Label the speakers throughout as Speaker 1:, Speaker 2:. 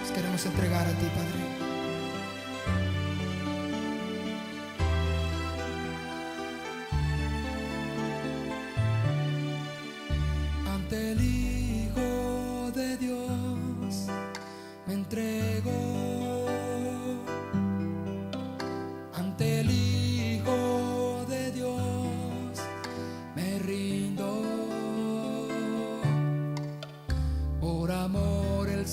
Speaker 1: Nos queremos entregar a ti, Padre. Ante el Hijo de Dios me entrego. Ante el Hijo de Dios me rindo. Por amor el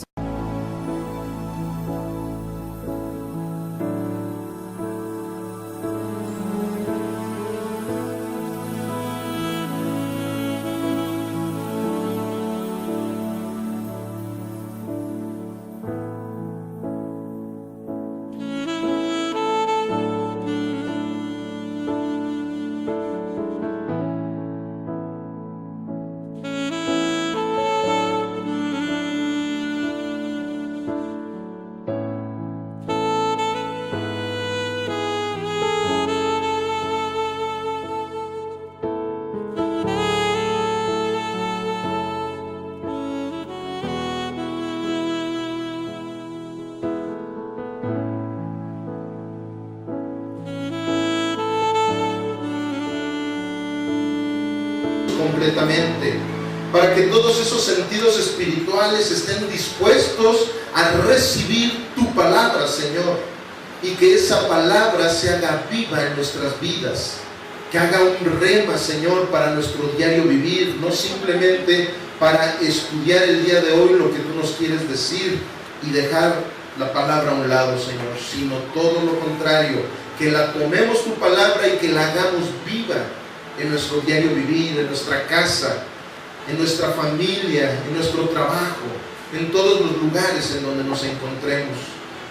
Speaker 2: completamente, para que todos esos sentidos espirituales estén dispuestos a recibir tu palabra, Señor, y que esa palabra se haga viva en nuestras vidas, que haga un rema, Señor, para nuestro diario vivir, no simplemente para estudiar el día de hoy lo que tú nos quieres decir y dejar la palabra a un lado, Señor, sino todo lo contrario, que la tomemos tu palabra y que la hagamos viva en nuestro diario vivir, en nuestra casa, en nuestra familia, en nuestro trabajo, en todos los lugares en donde nos encontremos.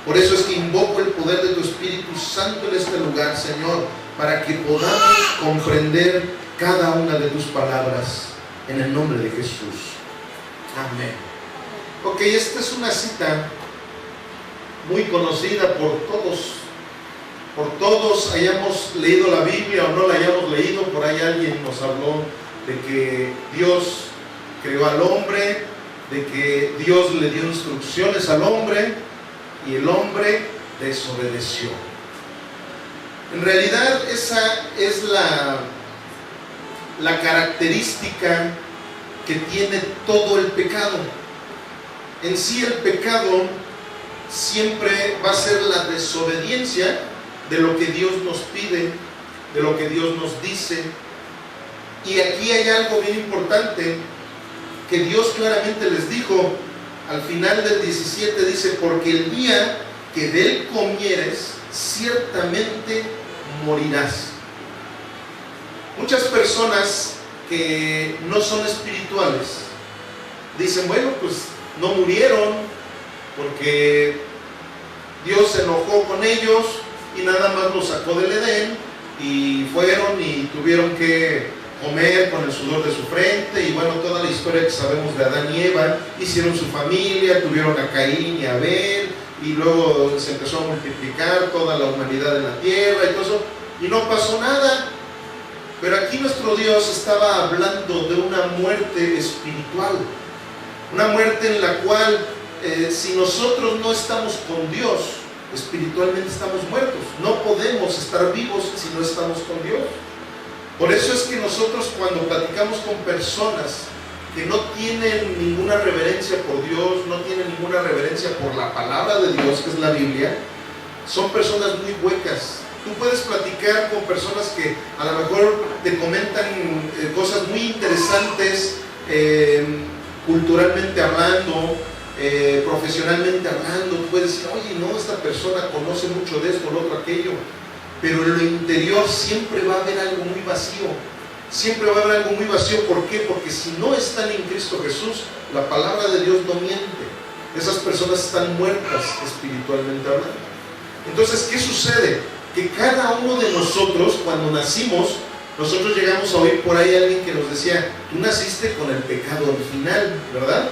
Speaker 2: Por eso es que invoco el poder de tu Espíritu Santo en este lugar, Señor, para que podamos comprender cada una de tus palabras, en el nombre de Jesús. Amén. Ok, esta es una cita muy conocida por todos, hayamos leído la Biblia o no la hayamos leído. Por ahí alguien nos habló de que Dios creó al hombre, de que Dios le dio instrucciones al hombre y el hombre desobedeció. En realidad esa es la característica que tiene todo el pecado. En sí el pecado siempre va a ser la desobediencia de lo que Dios nos pide, de lo que Dios nos dice. Y aquí hay algo bien importante que Dios claramente les dijo al final del 17, dice: porque el día que de él comieres, ciertamente morirás. Muchas personas que no son espirituales dicen: bueno, pues no murieron porque Dios se enojó con ellos y nada más los sacó del Edén y fueron y tuvieron que comer con el sudor de su frente, y bueno, toda la historia que sabemos de Adán y Eva, hicieron su familia, tuvieron a Caín y a Abel, y luego se empezó a multiplicar toda la humanidad en la tierra y todo eso, y no pasó nada. Pero aquí nuestro Dios estaba hablando de una muerte espiritual, una muerte en la cual si nosotros no estamos con Dios, espiritualmente estamos muertos. No podemos estar vivos si no estamos con Dios. Por eso es que nosotros, cuando platicamos con personas que no tienen ninguna reverencia por Dios, no tienen ninguna reverencia por la palabra de Dios, que es la Biblia, son personas muy huecas. Tú puedes platicar con personas que a lo mejor te comentan cosas muy interesantes, culturalmente hablando, profesionalmente hablando. Tú puedes decir: oye, no, esta persona conoce mucho de esto, lo otro, aquello. Pero en lo interior siempre va a haber algo muy vacío. Siempre va a haber algo muy vacío. ¿Por qué? Porque si no están en Cristo Jesús, la palabra de Dios no miente. Esas personas están muertas espiritualmente hablando. Entonces, ¿qué sucede? Que cada uno de nosotros, cuando nacimos, nosotros llegamos a oír por ahí a alguien que nos decía: tú naciste con el pecado original, ¿verdad?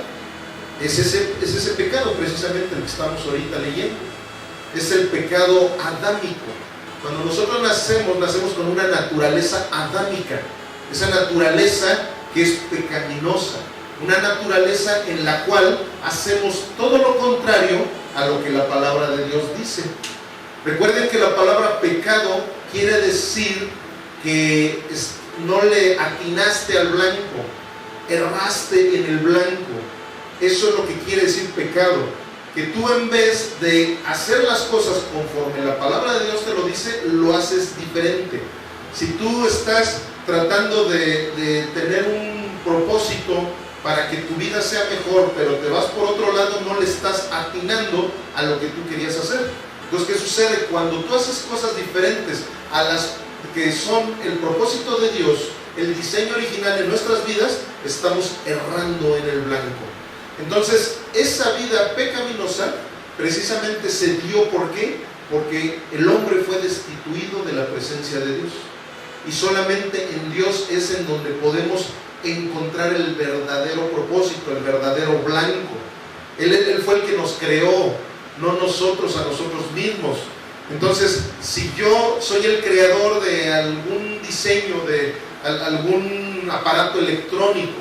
Speaker 2: Es ese pecado precisamente el que estamos ahorita leyendo. Es el pecado adámico. Cuando nosotros nacemos con una naturaleza adámica, esa naturaleza que es pecaminosa, una naturaleza en la cual hacemos todo lo contrario a lo que la palabra de Dios dice. Recuerden que la palabra pecado quiere decir que no le atinaste al blanco, erraste en el blanco. Eso es lo que quiere decir pecado, que tú en vez de hacer las cosas conforme la palabra de Dios te lo dice, lo haces diferente. Si tú estás tratando de tener un propósito para que tu vida sea mejor, pero te vas por otro lado, no le estás atinando a lo que tú querías hacer. Entonces, ¿qué sucede? Cuando tú haces cosas diferentes a las que son el propósito de Dios, el diseño original en nuestras vidas, estamos errando en el blanco. Entonces, esa vida pecaminosa precisamente se dio, ¿por qué? Porque el hombre fue destituido de la presencia de Dios. Y solamente en Dios es en donde podemos encontrar el verdadero propósito, el verdadero blanco. Él fue el que nos creó, no nosotros a nosotros mismos. Entonces, si yo soy el creador de algún diseño, de algún aparato electrónico,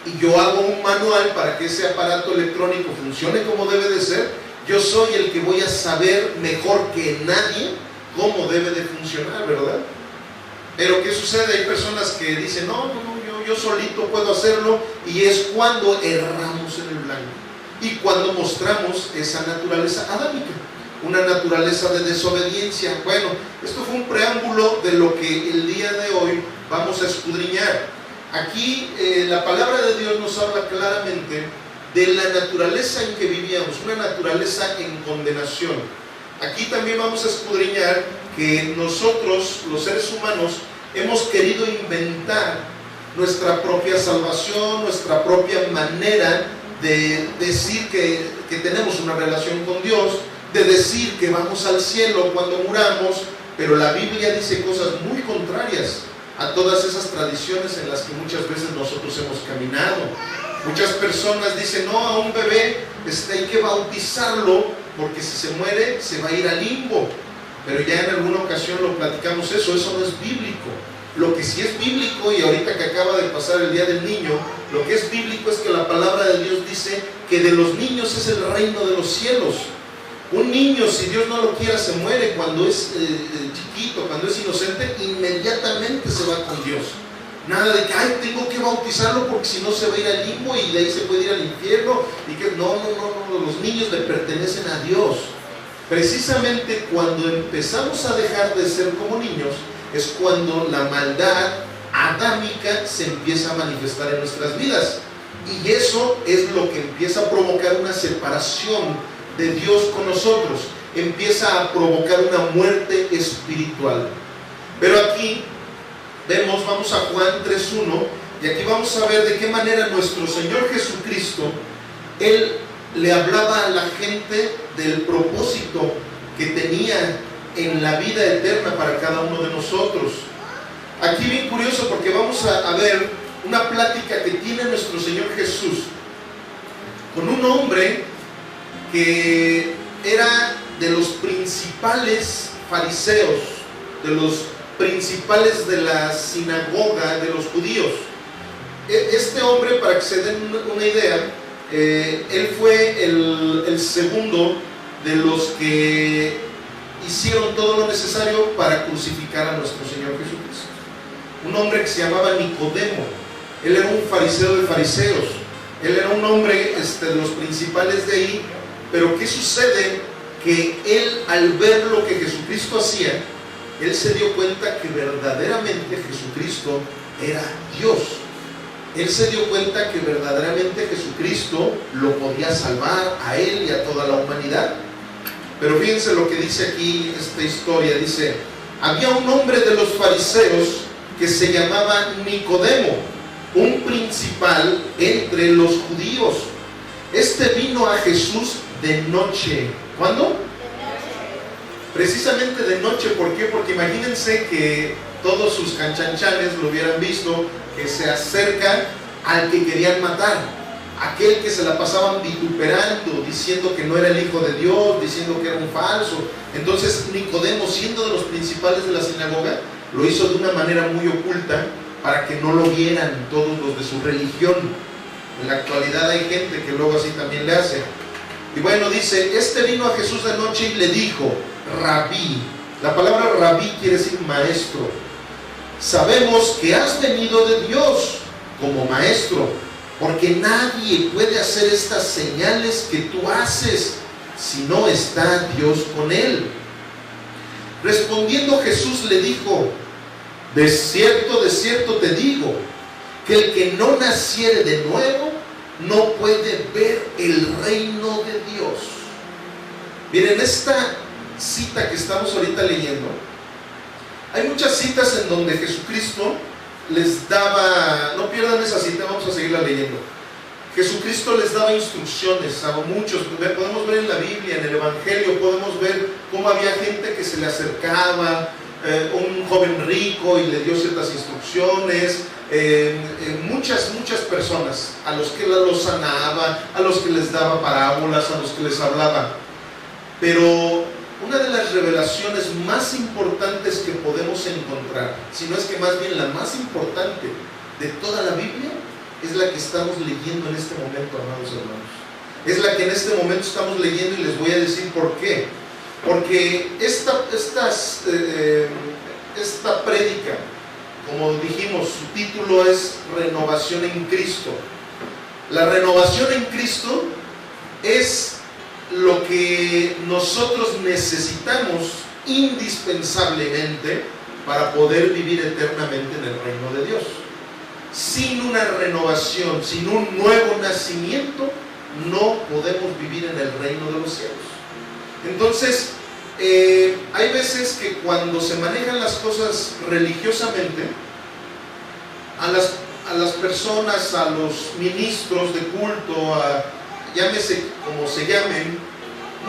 Speaker 2: y yo hago un manual para que ese aparato electrónico funcione como debe de ser, yo soy el que voy a saber mejor que nadie cómo debe de funcionar, ¿verdad? Pero ¿qué sucede? Hay personas que dicen, no, yo solito puedo hacerlo, y es cuando erramos en el blanco y cuando mostramos esa naturaleza adámica, una naturaleza de desobediencia. Bueno, esto fue un preámbulo de lo que el día de hoy vamos a escudriñar. Aquí la palabra de Dios nos habla claramente de la naturaleza en que vivíamos, una naturaleza en condenación. Aquí también vamos a escudriñar que nosotros, los seres humanos, hemos querido inventar nuestra propia salvación, nuestra propia manera de decir que tenemos una relación con Dios, de decir que vamos al cielo cuando muramos, pero la Biblia dice cosas muy contrarias a todas esas tradiciones en las que muchas veces nosotros hemos caminado. Muchas personas dicen, no, a un bebé hay que bautizarlo porque si se muere se va a ir al limbo. Pero ya en alguna ocasión lo platicamos, eso no es bíblico. Lo que sí es bíblico, y ahorita que acaba de pasar el Día del Niño, lo que es bíblico es que la palabra de Dios dice que de los niños es el reino de los cielos. Un niño, si Dios no lo quiera, se muere cuando es chiquito, cuando es inocente, inmediatamente se va con Dios. Nada de que, tengo que bautizarlo porque si no se va a ir al limbo y de ahí se puede ir al infierno. Y que no, los niños le pertenecen a Dios. Precisamente cuando empezamos a dejar de ser como niños, es cuando la maldad adámica se empieza a manifestar en nuestras vidas. Y eso es lo que empieza a provocar una separación de Dios con nosotros, empieza a provocar una muerte espiritual. Pero aquí vamos a Juan 3:1, y aquí vamos a ver de qué manera nuestro Señor Jesucristo, Él le hablaba a la gente del propósito que tenía en la vida eterna para cada uno de nosotros. Aquí bien curioso, porque vamos a ver una plática que tiene nuestro Señor Jesús con un hombre que era de los principales fariseos, de los principales de la sinagoga de los judíos. Este hombre, para que se den una idea, él fue el segundo de los que hicieron todo lo necesario para crucificar a nuestro Señor Jesucristo. Un hombre que se llamaba Nicodemo. Él era un fariseo de fariseos. Él era un hombre de los principales de ahí. Pero ¿qué sucede? Que él, al ver lo que Jesucristo hacía, él se dio cuenta que verdaderamente Jesucristo era Dios. Él se dio cuenta que verdaderamente Jesucristo lo podía salvar a él y a toda la humanidad. Pero fíjense lo que dice aquí esta historia. Dice, había un hombre de los fariseos que se llamaba Nicodemo, un principal entre los judíos. Este vino a Jesús de noche. ¿Cuándo? Precisamente de noche. ¿Por qué? Porque imagínense que todos sus canchanchanes lo hubieran visto, que se acercan al que querían matar, aquel que se la pasaban vituperando, diciendo que no era el Hijo de Dios, diciendo que era un falso. Entonces Nicodemo, siendo de los principales de la sinagoga, lo hizo de una manera muy oculta para que no lo vieran todos los de su religión. En la actualidad hay gente que luego así también le hace. Y bueno, dice, este vino a Jesús de noche y le dijo, Rabí. La palabra Rabí quiere decir maestro. Sabemos que has venido de Dios como maestro, porque nadie puede hacer estas señales que tú haces si no está Dios con él. Respondiendo Jesús le dijo, de cierto te digo, que el que no naciere de nuevo no puede ver el reino de Dios. Miren, esta cita que estamos ahorita leyendo, hay muchas citas en donde Jesucristo les daba, no pierdan esa cita, vamos a seguirla leyendo. Jesucristo les daba instrucciones a muchos, podemos ver en la Biblia, en el Evangelio, podemos ver cómo había gente que se le acercaba, un joven rico y le dio ciertas instrucciones, muchas personas a los que los sanaba, a los que les daba parábolas, a los que les hablaba. Pero una de las revelaciones más importantes que podemos encontrar, si no es que más bien la más importante de toda la Biblia, es la que estamos leyendo en este momento, amados hermanos. Es la que en este momento estamos leyendo y les voy a decir por qué. Porque esta prédica, como dijimos, su título es Renovación en Cristo. La renovación en Cristo es lo que nosotros necesitamos indispensablemente para poder vivir eternamente en el reino de Dios. Sin una renovación, sin un nuevo nacimiento, no podemos vivir en el reino de los cielos. Entonces, hay veces que cuando se manejan las cosas religiosamente, a las personas, a los ministros de culto, llámese como se llamen,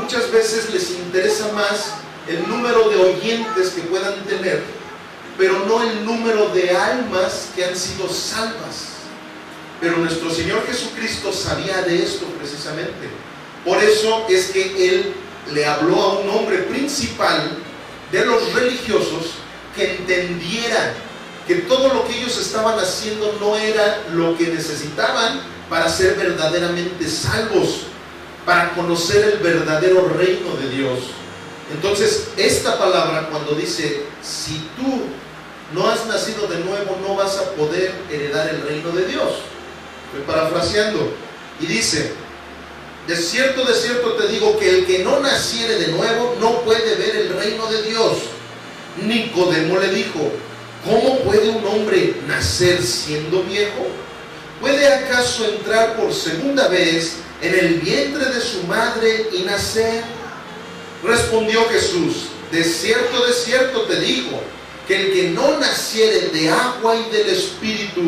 Speaker 2: muchas veces les interesa más el número de oyentes que puedan tener, pero no el número de almas que han sido salvas. Pero nuestro Señor Jesucristo sabía de esto precisamente. Por eso es que Él le habló a un hombre principal de los religiosos que entendiera que todo lo que ellos estaban haciendo no era lo que necesitaban para ser verdaderamente salvos, para conocer el verdadero reino de Dios. Entonces, esta palabra, cuando dice, si tú no has nacido de nuevo, no vas a poder heredar el reino de Dios. Estoy parafraseando. Y dice, de cierto te digo que el que no naciere de nuevo no puede ver el reino de Dios. Nicodemo le dijo, ¿cómo puede un hombre nacer siendo viejo? ¿Puede acaso entrar por segunda vez en el vientre de su madre y nacer? Respondió Jesús, de cierto te digo, que el que no naciere de agua y del Espíritu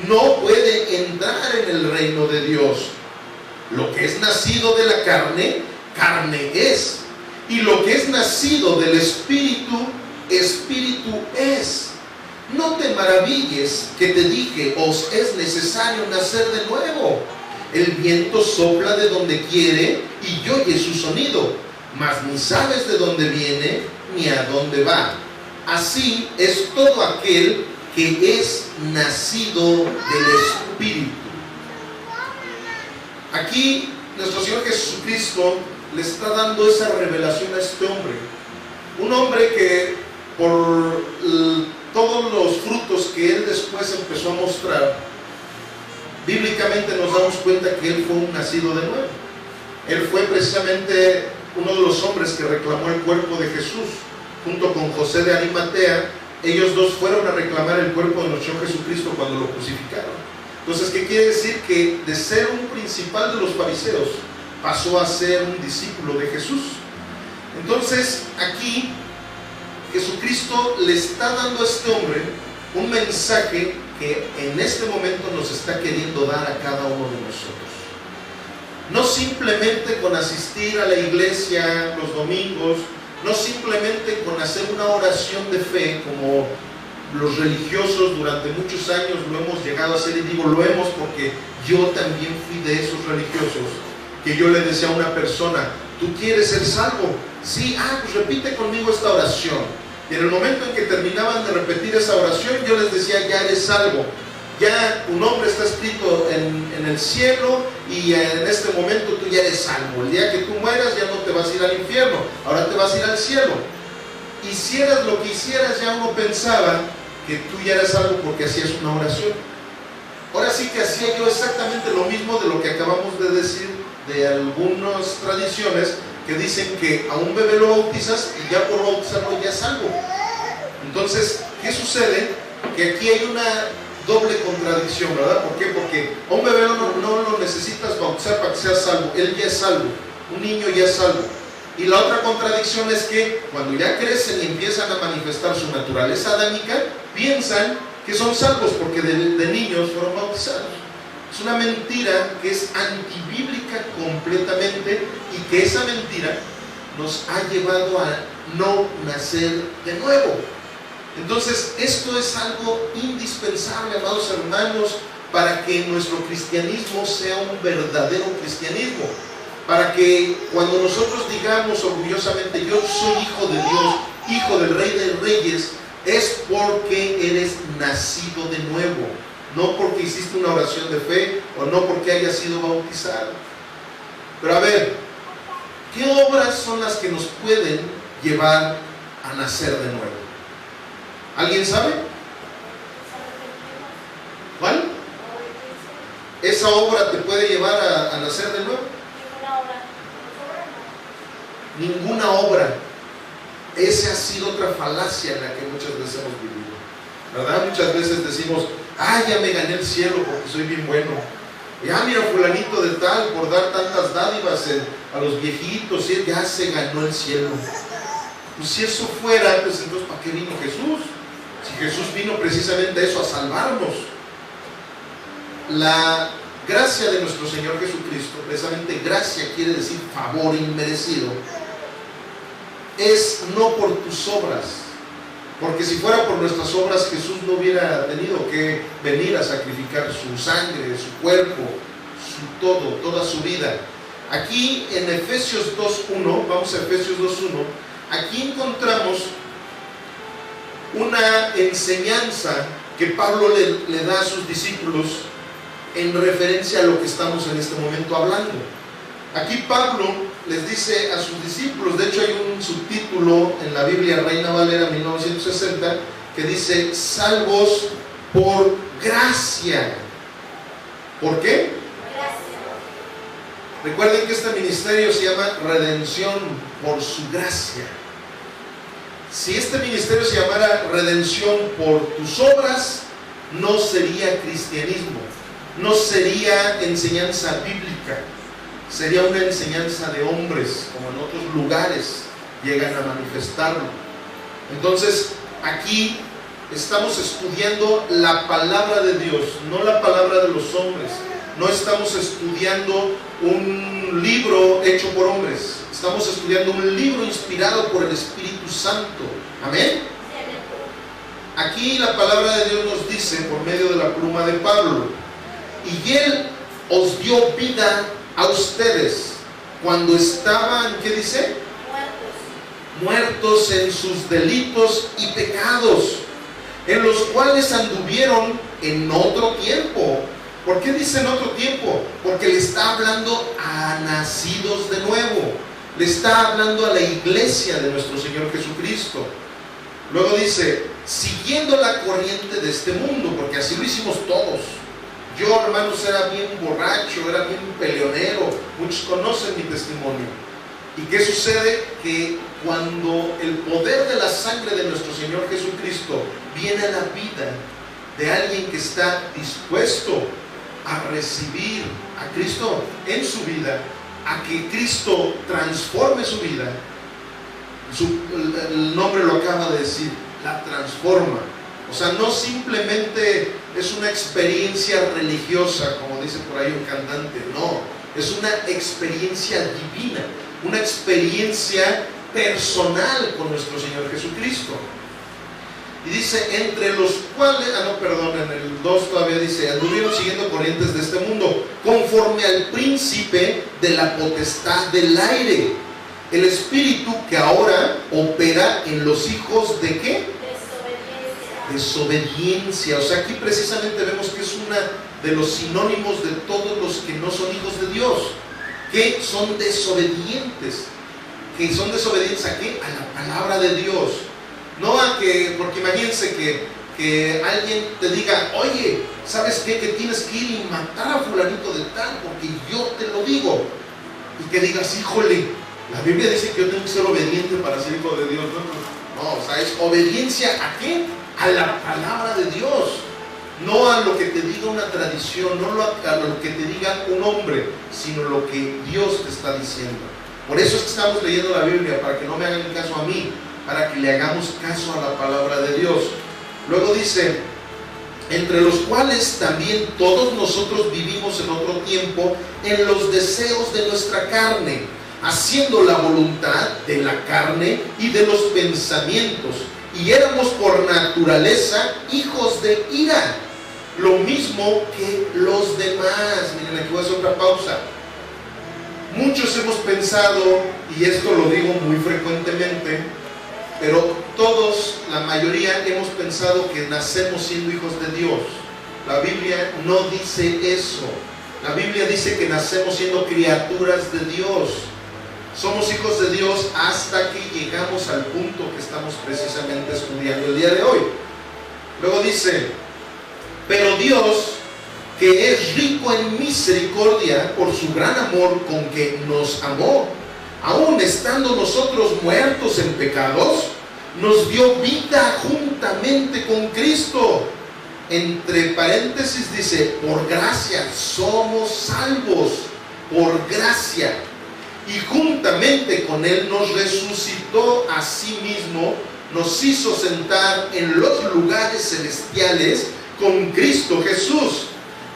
Speaker 2: no puede entrar en el reino de Dios. Lo que es nacido de la carne, carne es, y lo que es nacido del Espíritu, Espíritu es. No te maravilles que te dije, os es necesario nacer de nuevo. El viento sopla de donde quiere y oye su sonido, mas ni sabes de dónde viene ni a dónde va. Así es todo aquel que es nacido del Espíritu. Aquí nuestro Señor Jesucristo le está dando esa revelación a este hombre. Un hombre que por todos los frutos que él después empezó a mostrar, bíblicamente nos damos cuenta que él fue un nacido de nuevo. Él fue precisamente uno de los hombres que reclamó el cuerpo de Jesús, junto con José de Arimatea. Ellos dos fueron a reclamar el cuerpo de nuestro Señor Jesucristo cuando lo crucificaron. Entonces, ¿qué quiere decir? Que de ser un principal de los fariseos, pasó a ser un discípulo de Jesús. Entonces, aquí Jesucristo le está dando a este hombre un mensaje que en este momento nos está queriendo dar a cada uno de nosotros. No simplemente con asistir a la iglesia los domingos, no simplemente con hacer una oración de fe como los religiosos durante muchos años lo hemos llegado a hacer, y digo lo hemos porque yo también fui de esos religiosos que yo le decía a una persona, ¿tú quieres ser salvo? Sí, pues repite conmigo esta oración. Y en el momento en que terminaban de repetir esa oración, yo les decía, ya eres salvo. ya tu nombre está escrito en el cielo y en este momento tú ya eres salvo. El día que tú mueras ya no te vas a ir al infierno, ahora te vas a ir al cielo. Hicieras lo que hicieras, ya uno pensaba que tú ya eras salvo porque hacías una oración. Ahora sí que hacía yo exactamente lo mismo de lo que acabamos de decir de algunas tradiciones que dicen que a un bebé lo bautizas y ya por bautizarlo ya es salvo. Entonces, ¿qué sucede? Que aquí hay una doble contradicción, ¿verdad? ¿Por qué? Porque a un bebé no lo necesitas bautizar para que sea salvo, él ya es salvo, un niño ya es salvo. Y la otra contradicción es que cuando ya crecen y empiezan a manifestar su naturaleza adámica, piensan que son salvos porque de niños fueron bautizados. Es una mentira que es antibíblica completamente y que esa mentira nos ha llevado a no nacer de nuevo. Entonces, esto es algo indispensable, amados hermanos, para que nuestro cristianismo sea un verdadero cristianismo. Para que cuando nosotros digamos orgullosamente, yo soy hijo de Dios, hijo del Rey de Reyes, es porque eres nacido de nuevo, no porque hiciste una oración de fe o no porque hayas sido bautizado. Pero a ver, ¿qué obras son las que nos pueden llevar a nacer de nuevo? ¿Alguien sabe? ¿Cuál? ¿Esa obra te puede llevar a nacer de nuevo? Ninguna obra. Esa ha sido otra falacia en la que muchas veces hemos vivido, ¿verdad? Muchas veces decimos, ya me gané el cielo porque soy bien bueno. Mira, fulanito de tal, por dar tantas dádivas a los viejitos, ya se ganó el cielo. Pues si eso fuera, pues entonces ¿para qué vino Jesús? Si Jesús vino precisamente a eso, a salvarnos. La gracia de nuestro Señor Jesucristo, precisamente gracia quiere decir favor inmerecido, es no por tus obras, porque si fuera por nuestras obras Jesús no hubiera tenido que venir a sacrificar su sangre, su cuerpo, su todo, toda su vida. Aquí en Efesios 2.1, vamos a Efesios 2.1, aquí encontramos una enseñanza que Pablo le da a sus discípulos en referencia a lo que estamos en este momento hablando. Aquí Pablo les dice a sus discípulos, de hecho hay un subtítulo en la Biblia Reina Valera 1960 que dice, salvos por gracia. ¿Por qué? Gracia. Recuerden que este ministerio se llama Redención por su gracia. Si este ministerio se llamara Redención por tus obras, no sería cristianismo, no sería enseñanza bíblica, sería una enseñanza de hombres, como en otros lugares llegan a manifestarlo. Entonces, aquí estamos estudiando la palabra de Dios, no la palabra de los hombres. No estamos estudiando un libro hecho por hombres, estamos estudiando un libro inspirado por el Espíritu Santo. ¿Amén? Aquí la palabra de Dios nos dice, por medio de la pluma de Pablo, y Él os dio vida a ustedes cuando estaban, ¿qué dice? Muertos en sus delitos y pecados, en los cuales anduvieron en otro tiempo. ¿Por qué dice en otro tiempo? Porque le está hablando a nacidos de nuevo, le está hablando a la iglesia de nuestro Señor Jesucristo. Luego dice, siguiendo la corriente de este mundo, porque así lo hicimos todos. Yo, hermanos, era bien borracho, era bien peleonero, muchos conocen mi testimonio. ¿Y qué sucede? Que cuando el poder de la sangre de nuestro Señor Jesucristo viene a la vida de alguien que está dispuesto a recibir a Cristo en su vida, a que Cristo transforme su vida, el nombre lo acaba de decir, la transforma. O sea, no simplemente es una experiencia religiosa, como dice por ahí un cantante, no, es una experiencia divina, una experiencia personal con nuestro Señor Jesucristo. Y dice, entre los cuales, en el 2 todavía dice, anduvieron siguiendo corrientes de este mundo, conforme al príncipe de la potestad del aire, el espíritu que ahora opera en los hijos de ¿qué? desobediencia. O sea, aquí precisamente vemos que es uno de los sinónimos de todos los que no son hijos de Dios, que son desobedientes. ¿Que son desobedientes a qué? A la palabra de Dios. No a que, porque imagínense que alguien te diga, oye, ¿sabes qué? Que tienes que ir y matar a fulanito de tal, porque yo te lo digo. Y que digas, híjole, la Biblia dice que yo tengo que ser obediente para ser hijo de Dios. No, o sea, es obediencia ¿a qué? A la palabra de Dios. No a lo que te diga una tradición, no a lo que te diga un hombre, sino lo que Dios te está diciendo. Por eso es que estamos leyendo la Biblia, para que no me hagan caso a mí, para que le hagamos caso a la palabra de Dios. Luego dice, entre los cuales también todos nosotros vivimos en otro tiempo en los deseos de nuestra carne, haciendo la voluntad de la carne y de los pensamientos, y éramos por naturaleza hijos de ira, lo mismo que los demás. Miren, aquí voy a hacer otra pausa. Muchos hemos pensado, y esto lo digo muy frecuentemente, pero todos, la mayoría, hemos pensado que nacemos siendo hijos de Dios. La Biblia no dice eso. La Biblia dice que nacemos siendo criaturas de Dios. Somos hijos de Dios hasta que llegamos al punto que estamos precisamente estudiando el día de hoy. Luego dice, pero Dios, que es rico en misericordia por su gran amor con que nos amó, aun estando nosotros muertos en pecados, nos dio vida juntamente con Cristo. Entre paréntesis dice, por gracia somos salvos, por gracia. Y juntamente con Él nos resucitó a sí mismo, nos hizo sentar en los lugares celestiales con Cristo Jesús,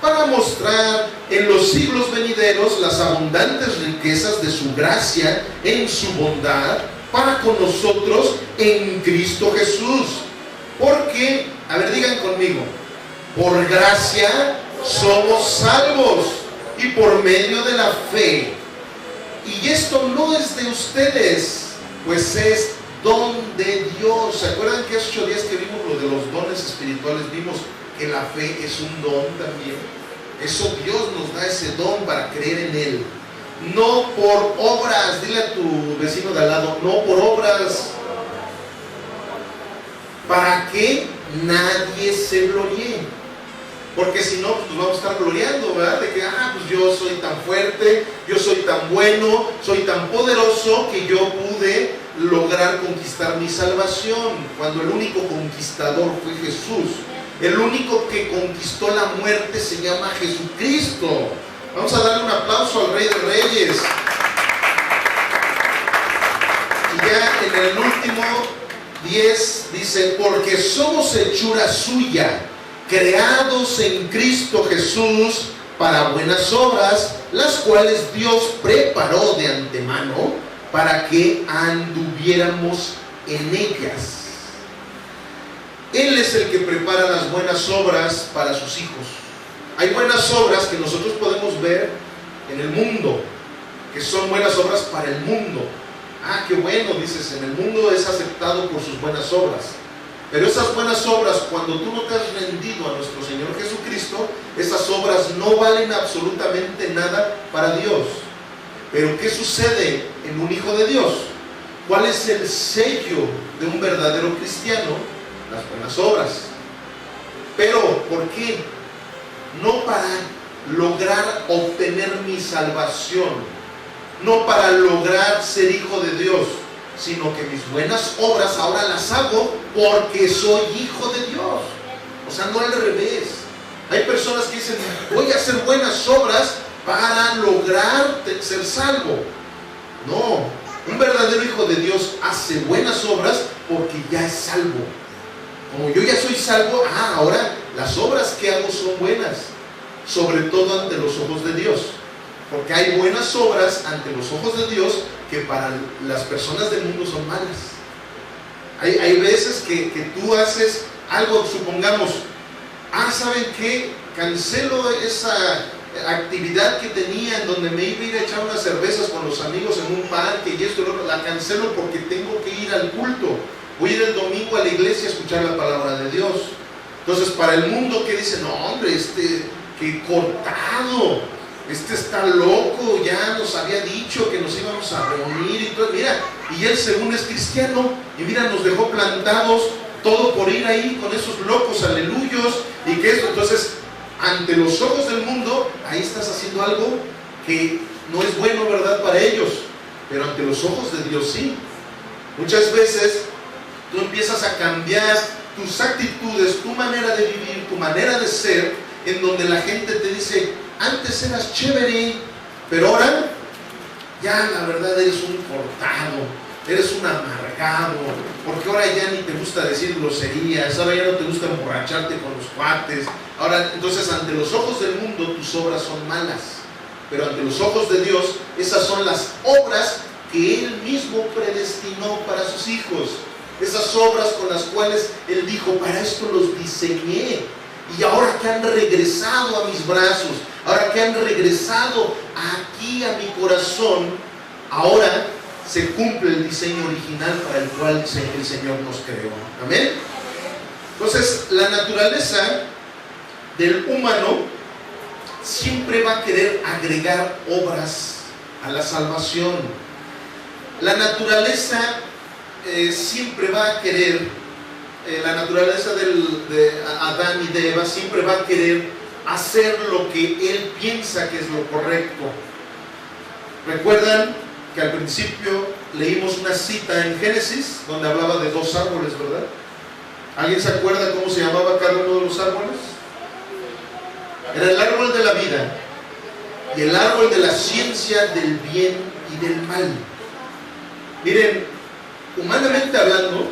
Speaker 2: para mostrar en los siglos venideros las abundantes riquezas de su gracia en su bondad para con nosotros en Cristo Jesús. Porque, a ver, digan conmigo, por gracia somos salvos y por medio de la fe. Y esto no es de ustedes, pues es don de Dios. ¿Se acuerdan que hace 8 días que vimos lo de los dones espirituales? Vimos que la fe es un don también. Eso Dios nos da ese don para creer en Él. No por obras, dile a tu vecino de al lado, no por obras, para que nadie se gloríe. Porque si no, pues vamos a estar gloriando, ¿verdad? De que, pues yo soy tan fuerte, yo soy tan bueno, soy tan poderoso que yo pude lograr conquistar mi salvación. Cuando el único conquistador fue Jesús. El único que conquistó la muerte se llama Jesucristo. Vamos a darle un aplauso al Rey de Reyes. Y ya en el último 10 dice, porque somos hechura suya, creados en Cristo Jesús para buenas obras, las cuales Dios preparó de antemano para que anduviéramos en ellas. Él es el que prepara las buenas obras para sus hijos. Hay buenas obras que nosotros podemos ver en el mundo, que son buenas obras para el mundo. Qué bueno, dices, en el mundo es aceptado por sus buenas obras. Pero esas buenas obras, cuando tú no te has rendido a nuestro Señor Jesucristo, esas obras no valen absolutamente nada para Dios. Pero ¿qué sucede en un hijo de Dios? ¿Cuál es el sello de un verdadero cristiano? Las buenas obras. Pero, ¿por qué? No para lograr obtener mi salvación, no para lograr ser hijo de Dios, sino que mis buenas obras ahora las hago porque soy hijo de Dios. O sea, no al revés. Hay personas que dicen, voy a hacer buenas obras para lograr ser salvo. No, un verdadero hijo de Dios hace buenas obras porque ya es salvo. Como yo ya soy salvo, ahora las obras que hago son buenas, sobre todo ante los ojos de Dios. Porque hay buenas obras ante los ojos de Dios que para las personas del mundo son malas. Hay veces que tú haces algo, supongamos, ¿saben qué? Cancelo esa actividad que tenía en donde me iba a ir a echar unas cervezas con los amigos en un parque y esto y lo otro, la cancelo porque tengo que ir al culto. voy a ir el domingo a la iglesia a escuchar la palabra de Dios. Entonces, para el mundo que dice, no hombre, que cortado, está loco, ya nos había dicho que nos íbamos a reunir y todo, mira, y él según es cristiano, y mira, nos dejó plantados, todo por ir ahí con esos locos aleluyos, y que eso, entonces, ante los ojos del mundo, ahí estás haciendo algo que no es bueno, ¿verdad?, para ellos, pero ante los ojos de Dios sí. Muchas veces tú empiezas a cambiar tus actitudes, tu manera de vivir, tu manera de ser, en donde la gente te dice, antes eras chévere, pero ahora ya la verdad eres un cortado, eres un amargado, porque ahora ya ni te gusta decir groserías, ahora ya no te gusta emborracharte con los cuates. Ahora, entonces, ante los ojos del mundo tus obras son malas, pero ante los ojos de Dios esas son las obras que Él mismo predestinó para sus hijos. Esas obras con las cuales Él dijo, para esto los diseñé. Y ahora que han regresado a mis brazos, ahora que han regresado aquí a mi corazón, ahora se cumple el diseño original para el cual el Señor nos creó. Amén. Entonces, la naturaleza del humano siempre va a querer agregar obras a la salvación. La naturaleza siempre va a querer, la naturaleza de Adán y de Eva siempre va a querer hacer lo que él piensa que es lo correcto. ¿Recuerdan que al principio leímos una cita en Génesis donde hablaba de dos árboles, ¿verdad? ¿Alguien se acuerda cómo se llamaba cada uno de los árboles? Era el árbol de la vida y el árbol de la ciencia del bien y del mal. Miren, humanamente hablando,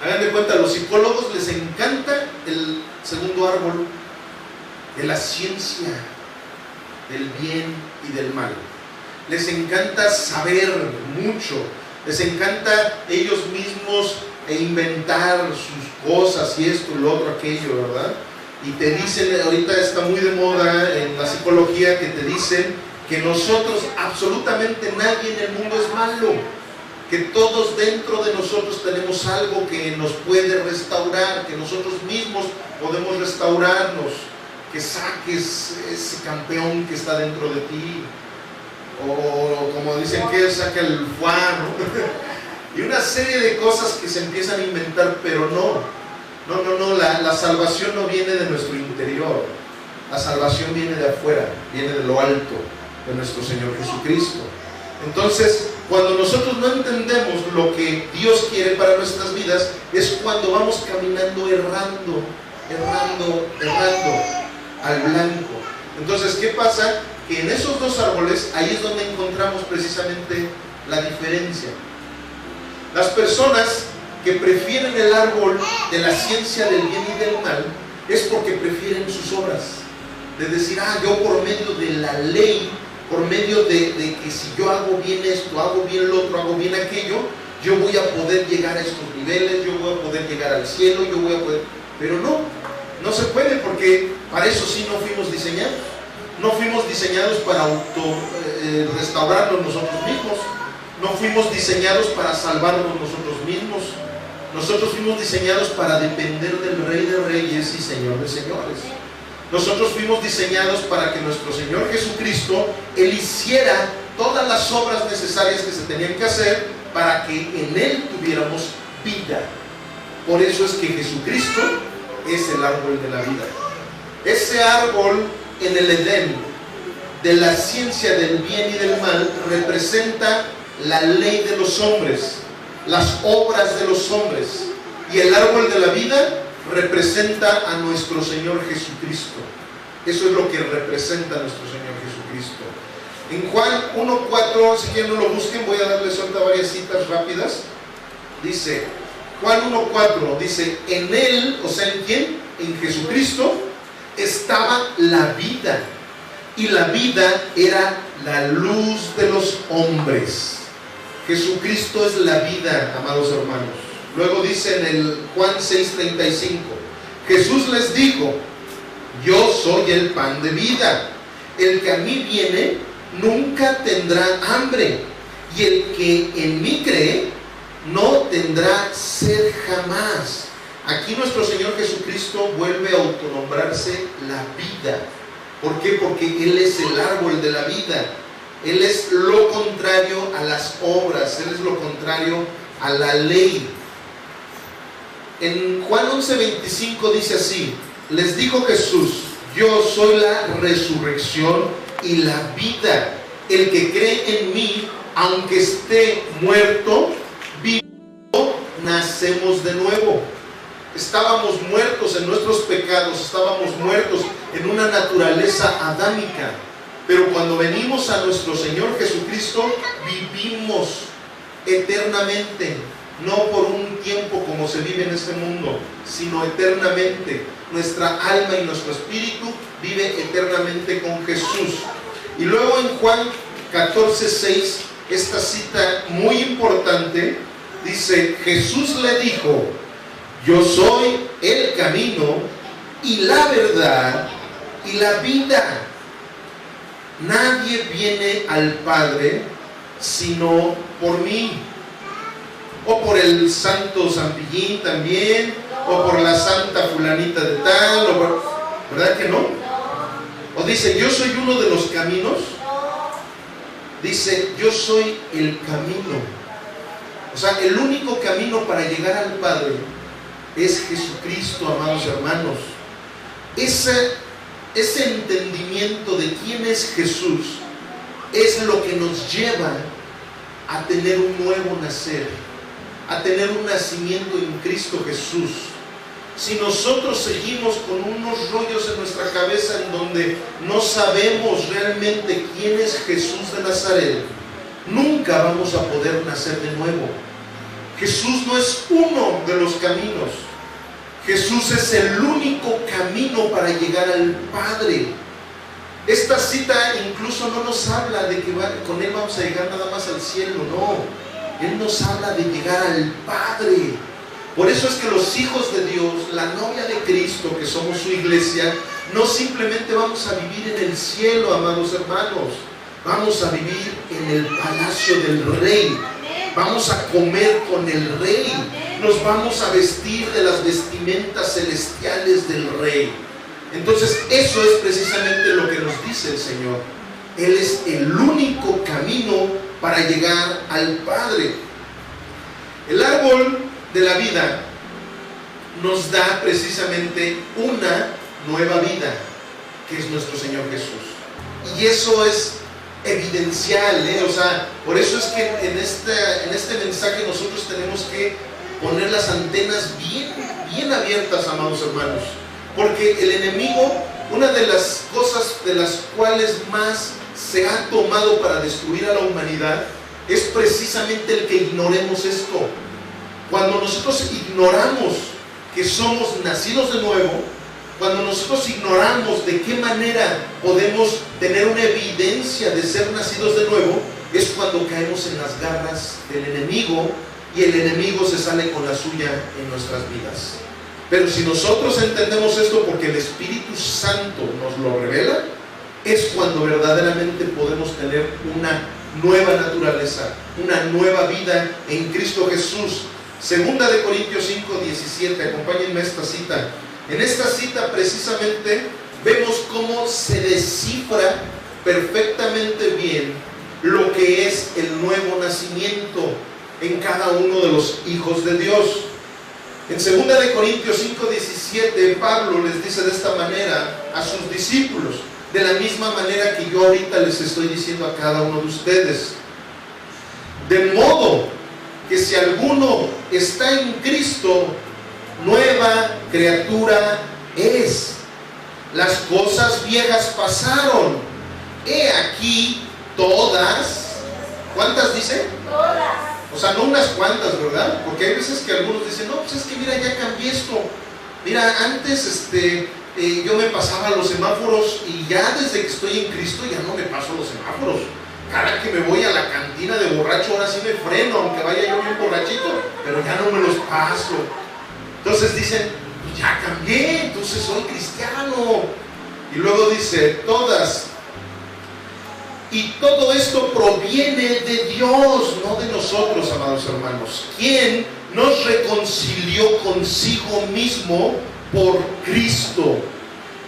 Speaker 2: hagan de cuenta, a los psicólogos les encanta el segundo árbol de la ciencia del bien y del mal. Les encanta saber mucho, les encanta ellos mismos inventar sus cosas y esto, lo otro, aquello, ¿verdad? Y te dicen, ahorita está muy de moda en la psicología, que te dicen que nosotros, absolutamente nadie en el mundo es malo, que todos dentro de nosotros tenemos algo que nos puede restaurar, que nosotros mismos podemos restaurarnos, que saques ese campeón que está dentro de ti, o como dicen que saca el fuá, ¿no? Y una serie de cosas que se empiezan a inventar, pero no, la salvación no viene de nuestro interior, la salvación viene de afuera, viene de lo alto, de nuestro Señor Jesucristo. Entonces, cuando nosotros no entendemos lo que Dios quiere para nuestras vidas, es cuando vamos caminando errando al blanco. Entonces, ¿qué pasa? Que en esos dos árboles, ahí es donde encontramos precisamente la diferencia. Las personas que prefieren el árbol de la ciencia del bien y del mal, es porque prefieren sus obras. De decir, yo por medio de la ley, por medio de que si yo hago bien esto, hago bien lo otro, hago bien aquello, yo voy a poder llegar a estos niveles, yo voy a poder llegar al cielo, yo voy a poder... Pero no se puede, porque para eso sí no fuimos diseñados. No fuimos diseñados para restaurarnos nosotros mismos. No fuimos diseñados para salvarnos nosotros mismos. Nosotros fuimos diseñados para depender del Rey de Reyes y Señor de Señores. Nosotros fuimos diseñados para que nuestro Señor Jesucristo, Él hiciera todas las obras necesarias que se tenían que hacer para que en Él tuviéramos vida. Por eso es que Jesucristo es el árbol de la vida. Ese árbol en el Edén, de la ciencia del bien y del mal, representa la ley de los hombres, las obras de los hombres, y el árbol de la vida representa a nuestro Señor Jesucristo. Eso es lo que representa a nuestro Señor Jesucristo. En Juan 1:4, si quieren no lo busquen, voy a darles ahorita varias citas rápidas. Dice, Juan 1:4, dice, en Él, o sea, ¿en quién? En Jesucristo estaba la vida, y la vida era la luz de los hombres. Jesucristo es la vida, amados hermanos. Luego dice en el Juan 6:35, Jesús les dijo, yo soy el pan de vida, el que a mí viene nunca tendrá hambre, y el que en mí cree no tendrá sed jamás. Aquí nuestro Señor Jesucristo vuelve a autonombrarse la vida. ¿Por qué? Porque Él es el árbol de la vida. Él es lo contrario a las obras, Él es lo contrario a la ley. En Juan 11:25 dice así: les dijo Jesús, yo soy la resurrección y la vida. El que cree en mí, aunque esté muerto, vivo, nacemos de nuevo. Estábamos muertos en nuestros pecados, estábamos muertos en una naturaleza adámica, pero cuando venimos a nuestro Señor Jesucristo, vivimos eternamente, no por un tiempo como se vive en este mundo, sino eternamente. Nuestra alma y nuestro espíritu vive eternamente con Jesús. Y luego en Juan 14:6, esta cita muy importante, dice: Jesús le dijo, yo soy el camino y la verdad y la vida. Nadie viene al Padre sino por mí. O por el santo Zampillín también, o por la santa fulanita de tal, ¿verdad que no? O dice, yo soy uno de los caminos. Dice, yo soy el camino. O sea, el único camino para llegar al Padre es Jesucristo, amados hermanos. Ese entendimiento de quién es Jesús es lo que nos lleva a tener un nuevo nacer, a tener un nacimiento en Cristo Jesús. Si nosotros seguimos con unos rollos en nuestra cabeza en donde no sabemos realmente quién es Jesús de Nazaret, nunca vamos a poder nacer de nuevo. Jesús no es uno de los caminos. Jesús es el único camino para llegar al Padre. Esta cita incluso no nos habla de que con Él vamos a llegar nada más al cielo, no. Él nos habla de llegar al Padre. Por eso es que los hijos de Dios, la novia de Cristo, que somos su iglesia, no simplemente vamos a vivir en el cielo, amados hermanos. Vamos a vivir en el palacio del Rey. Vamos a comer con el Rey. Nos vamos a vestir de las vestimentas celestiales del Rey. Entonces, eso es precisamente lo que nos dice el Señor. Él es el único camino para llegar al Padre. El árbol de la vida nos da precisamente una nueva vida, que es nuestro Señor Jesús. Y eso es evidencial, o sea, por eso es que en este mensaje nosotros tenemos que poner las antenas bien abiertas, amados hermanos, porque el enemigo, una de las cosas de las cuales más se ha tomado para destruir a la humanidad, es precisamente el que ignoremos esto. Cuando nosotros ignoramos que somos nacidos de nuevo, cuando nosotros ignoramos de qué manera podemos tener una evidencia de ser nacidos de nuevo, es cuando caemos en las garras del enemigo, y el enemigo se sale con la suya en nuestras vidas. Pero si nosotros entendemos esto porque el Espíritu Santo nos lo revela, es cuando verdaderamente podemos tener una nueva naturaleza, una nueva vida en Cristo Jesús. Segunda de Corintios 5:17, acompáñenme a esta cita. En esta cita precisamente vemos cómo se descifra perfectamente bien lo que es el nuevo nacimiento en cada uno de los hijos de Dios. En 2 de Corintios 5:17, Pablo les dice de esta manera a sus discípulos, de la misma manera que yo ahorita les estoy diciendo a cada uno de ustedes: de modo que si alguno está en Cristo, nueva criatura es. Las cosas viejas pasaron, he aquí todas. ¿Cuántas dice? Todas. O sea, no unas cuantas, ¿verdad? Porque hay veces que algunos dicen, no, pues es que mira, ya cambié esto. Mira, antes yo me pasaba los semáforos y ya desde que estoy en Cristo ya no me paso los semáforos. Cada que me voy a la cantina de borracho, ahora sí me freno, aunque vaya yo bien borrachito, pero ya no me los paso. Entonces dicen, pues ya cambié, entonces soy cristiano. Y luego dice, todas Y todo esto proviene de Dios, no de nosotros, amados hermanos, quien nos reconcilió consigo mismo por Cristo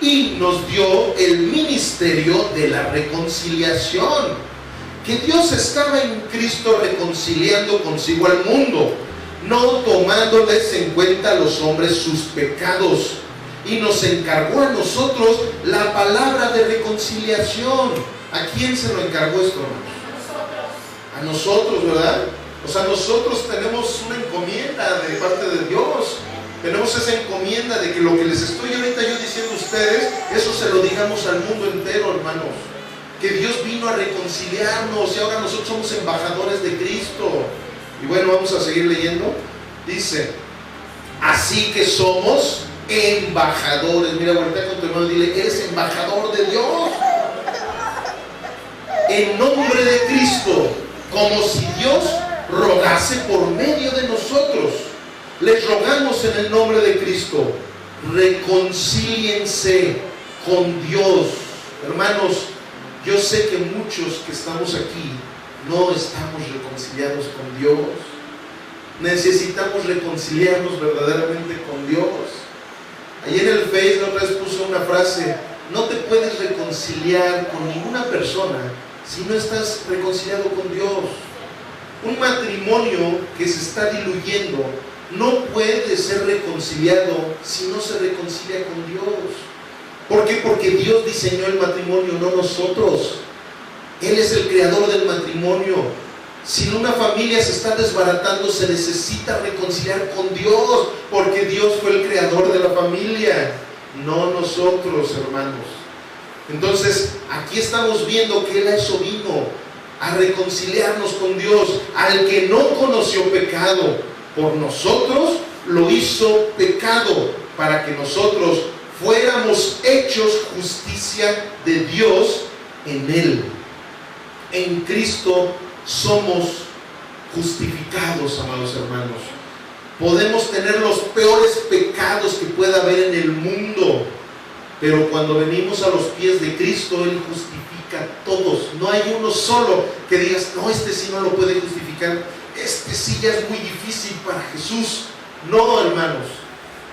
Speaker 2: y nos dio el ministerio de la reconciliación. Que Dios estaba en Cristo reconciliando consigo al mundo, no tomándoles en cuenta a los hombres sus pecados, y nos encargó a nosotros la palabra de reconciliación. ¿A quién se lo encargó esto, hermanos? A nosotros, ¿verdad? O sea, nosotros tenemos una encomienda de parte de Dios. Tenemos esa encomienda de que lo que les estoy ahorita yo diciendo a ustedes, eso se lo digamos al mundo entero, hermanos. Que Dios vino a reconciliarnos y ahora nosotros somos embajadores de Cristo. Y bueno, vamos a seguir leyendo. Dice, así que somos embajadores. Mira, voltea con tu hermano y dile, eres embajador de Dios. En nombre de Cristo, como si Dios rogase por medio de nosotros. Les rogamos en el nombre de Cristo, reconcíliense con Dios. Hermanos, yo sé que muchos que estamos aquí no estamos reconciliados con Dios. Necesitamos reconciliarnos verdaderamente con Dios. Ahí en el Face la otra vez puso una frase: no te puedes reconciliar con ninguna persona si no estás reconciliado con Dios. Un matrimonio que se está diluyendo no puede ser reconciliado si no se reconcilia con Dios. ¿Por qué? Porque Dios diseñó el matrimonio, no nosotros. Él es el creador del matrimonio. Si una familia se está desbaratando, se necesita reconciliar con Dios, porque Dios fue el creador de la familia, no nosotros, hermanos. Entonces, aquí estamos viendo que Él a eso vino, a reconciliarnos con Dios. Al que no conoció pecado, por nosotros lo hizo pecado, para que nosotros fuéramos hechos justicia de Dios en Él. En Cristo somos justificados, amados hermanos. Podemos tener los peores pecados que pueda haber en el mundo, pero cuando venimos a los pies de Cristo, Él justifica a todos. No hay uno solo que digas, no, este sí no lo puede justificar, este sí ya es muy difícil para Jesús. No, hermanos,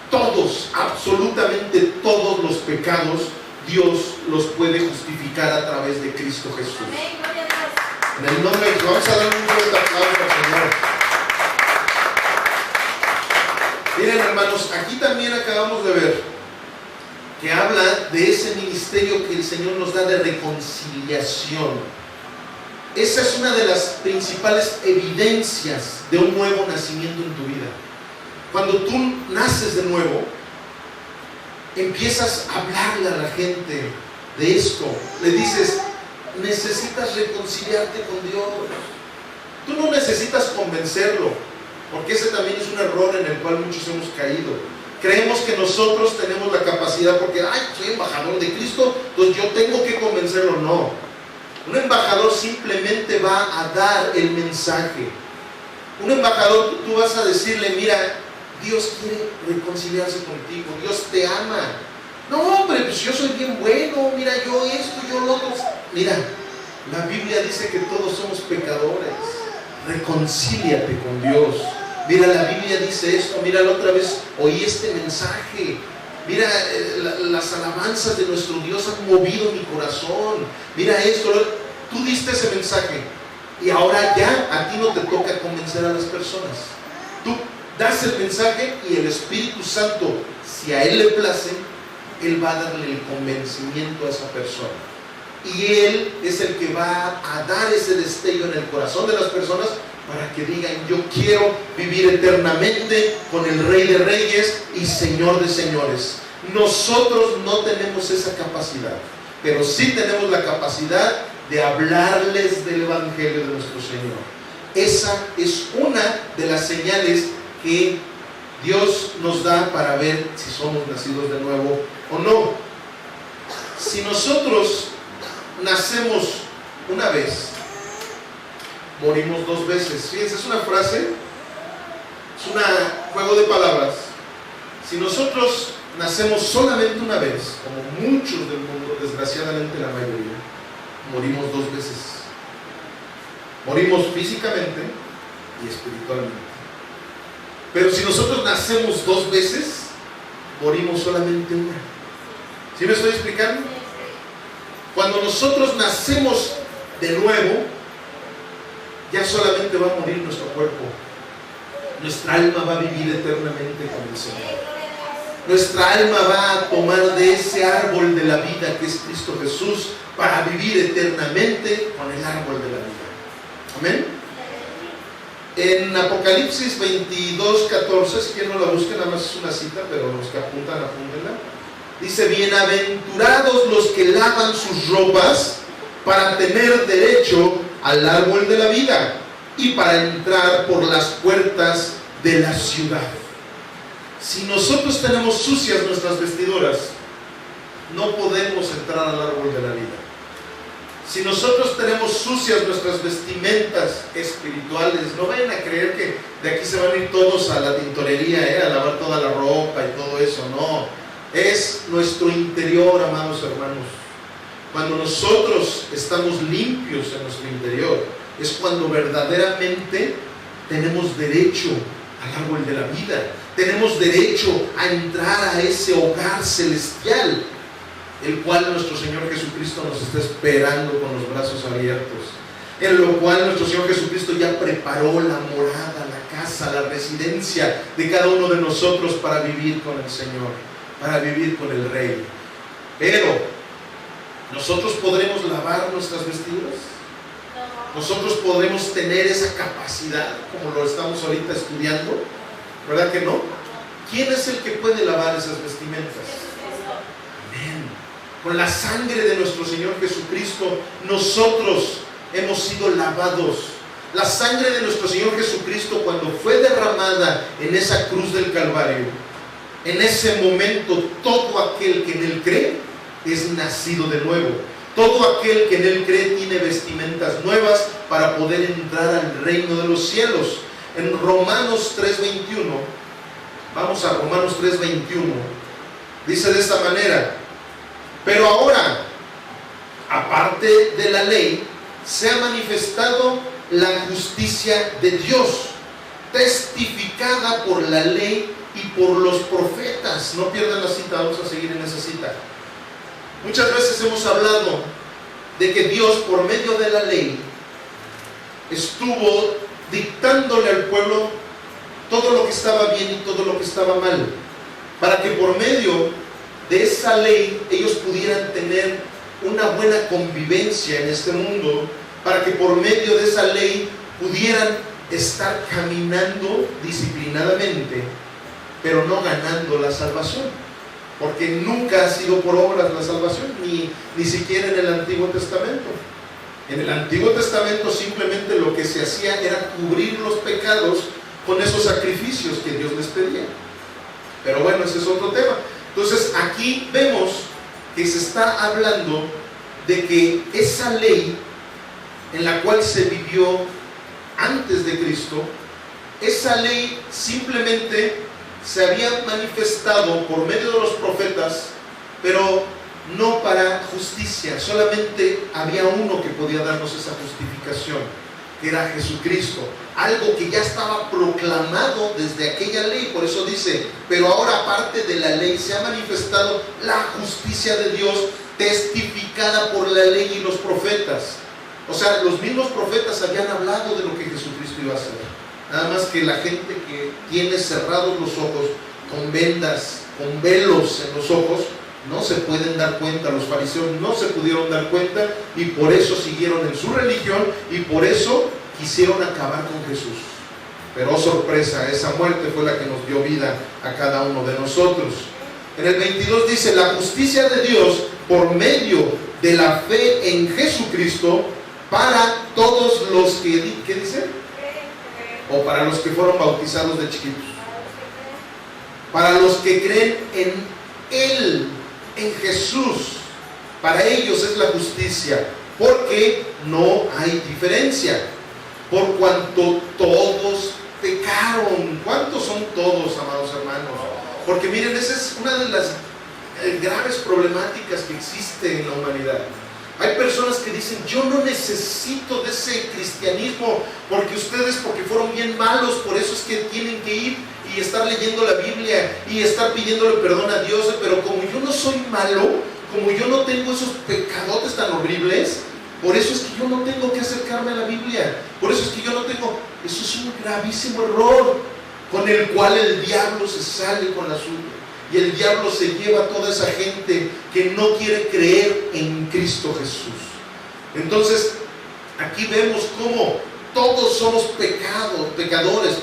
Speaker 2: todos, absolutamente todos los pecados, Dios los puede justificar a través de Cristo Jesús. En el nombre de Dios, vamos a dar un fuerte aplauso al Señor. Miren, hermanos, aquí también acabamos de ver que habla de ese ministerio que el Señor nos da de reconciliación. Esa es una de las principales evidencias de un nuevo nacimiento en tu vida. Cuando tú naces de nuevo, empiezas a hablarle a la gente de esto. Le dices, necesitas reconciliarte con Dios. Tú no necesitas convencerlo, porque ese también es un error en el cual muchos hemos caído. Creemos que nosotros tenemos la capacidad, porque soy embajador de Cristo, entonces yo tengo que convencerlo. No, un embajador simplemente va a dar el mensaje. Un embajador, tú vas a decirle, mira, Dios quiere reconciliarse contigo, Dios te ama. No, hombre, pues yo soy bien bueno, mira, yo esto, yo lo otro. Mira, la Biblia dice que todos somos pecadores. Reconcíliate con Dios. Mira, la Biblia dice esto. Mira, la otra vez oí este mensaje. Mira, las alabanzas de nuestro Dios han movido mi corazón. Mira esto, tú diste ese mensaje y ahora ya a ti no te toca convencer a las personas. Tú das el mensaje y el Espíritu Santo, si a Él le place, Él va a darle el convencimiento a esa persona. Y Él es el que va a dar ese destello en el corazón de las personas para que digan, yo quiero vivir eternamente con el Rey de Reyes y Señor de Señores. Nosotros no tenemos esa capacidad, pero sí tenemos la capacidad de hablarles del Evangelio de nuestro Señor. Esa es una de las señales que Dios nos da para ver si somos nacidos de nuevo o no. Si nosotros nacemos una vez, morimos dos veces. Fíjense, es una frase, es un juego de palabras. Si nosotros nacemos solamente una vez, como muchos del mundo, desgraciadamente la mayoría, morimos dos veces. Morimos físicamente y espiritualmente. Pero si nosotros nacemos dos veces, morimos solamente una. ¿Sí me estoy explicando? Cuando nosotros nacemos de nuevo, ya solamente va a morir nuestro cuerpo. Nuestra alma va a vivir eternamente con el Señor. Nuestra alma va a tomar de ese árbol de la vida que es Cristo Jesús para vivir eternamente con el árbol de la vida. Amén. En Apocalipsis 22:14, si quieren no la busquen, nada más es una cita, pero los que apuntan, apúntenla. Dice: bienaventurados los que lavan sus ropas para tener derecho al árbol de la vida y para entrar por las puertas de la ciudad. Si nosotros tenemos sucias nuestras vestiduras, no podemos entrar al árbol de la vida. Si nosotros tenemos sucias nuestras vestimentas espirituales, no vayan a creer que de aquí se van a ir todos a la tintorería, a lavar toda la ropa y todo eso. No, es nuestro interior, amados hermanos. Cuando nosotros estamos limpios en nuestro interior, es cuando verdaderamente tenemos derecho al árbol de la vida. Tenemos derecho a entrar a ese hogar celestial, el cual nuestro Señor Jesucristo nos está esperando con los brazos abiertos, en lo cual nuestro Señor Jesucristo ya preparó la morada, la casa, la residencia de cada uno de nosotros para vivir con el Señor, para vivir con el Rey. Pero ¿nosotros podremos lavar nuestras vestiduras? ¿Nosotros podremos tener esa capacidad como lo estamos ahorita estudiando? ¿Verdad que no? ¿Quién es el que puede lavar esas vestimentas? Amén. Con la sangre de nuestro Señor Jesucristo, nosotros hemos sido lavados. La sangre de nuestro Señor Jesucristo, cuando fue derramada en esa cruz del Calvario, en ese momento todo aquel que en Él cree es nacido de nuevo. Todo aquel que en Él cree tiene vestimentas nuevas para poder entrar al reino de los cielos. En Romanos 3:21, vamos a Romanos 3:21, dice de esta manera: pero ahora, aparte de la ley, se ha manifestado la justicia de Dios, testificada por la ley y por los profetas. No pierdan la cita, vamos a seguir en esa cita. Muchas veces hemos hablado de que Dios, por medio de la ley, estuvo dictándole al pueblo todo lo que estaba bien y todo lo que estaba mal, para que por medio de esa ley ellos pudieran tener una buena convivencia en este mundo, para que por medio de esa ley pudieran estar caminando disciplinadamente, pero no ganando la salvación, porque nunca ha sido por obras la salvación, ni siquiera en el Antiguo Testamento. En el Antiguo Testamento simplemente lo que se hacía era cubrir los pecados con esos sacrificios que Dios les pedía. Pero bueno, ese es otro tema. Entonces aquí vemos que se está hablando de que esa ley en la cual se vivió antes de Cristo, esa ley simplemente se había manifestado por medio de los profetas, pero no para justicia. Solamente había uno que podía darnos esa justificación, que era Jesucristo. Algo que ya estaba proclamado desde aquella ley. Por eso dice: pero ahora aparte de la ley se ha manifestado la justicia de Dios, testificada por la ley y los profetas. O sea, los mismos profetas habían hablado de lo que Jesucristo iba a hacer. Nada más que la gente que tiene cerrados los ojos, con vendas, con velos en los ojos, no se pueden dar cuenta. Los fariseos no se pudieron dar cuenta y por eso siguieron en su religión y por eso quisieron acabar con Jesús. Pero oh sorpresa, esa muerte fue la que nos dio vida a cada uno de nosotros. En el 22 dice: la justicia de Dios por medio de la fe en Jesucristo para todos los que, ¿qué dice? O para los que fueron bautizados de chiquitos. Para los que creen en Él, en Jesús. Para ellos es la justicia, porque no hay diferencia. Por cuanto todos pecaron. ¿Cuántos son todos, amados hermanos? Porque miren, esa es una de las graves problemáticas que existe en la humanidad. Hay personas que dicen, yo no necesito de ese cristianismo porque fueron bien malos, por eso es que tienen que ir y estar leyendo la Biblia y estar pidiéndole perdón a Dios, pero como yo no soy malo, como yo no tengo esos pecadotes tan horribles, por eso es que yo no tengo que acercarme a la Biblia, por eso es que yo no tengo. Eso es un gravísimo error con el cual el diablo se sale con la suya. Y el diablo se lleva a toda esa gente que no quiere creer en Cristo Jesús. Entonces, aquí vemos cómo todos somos pecadores,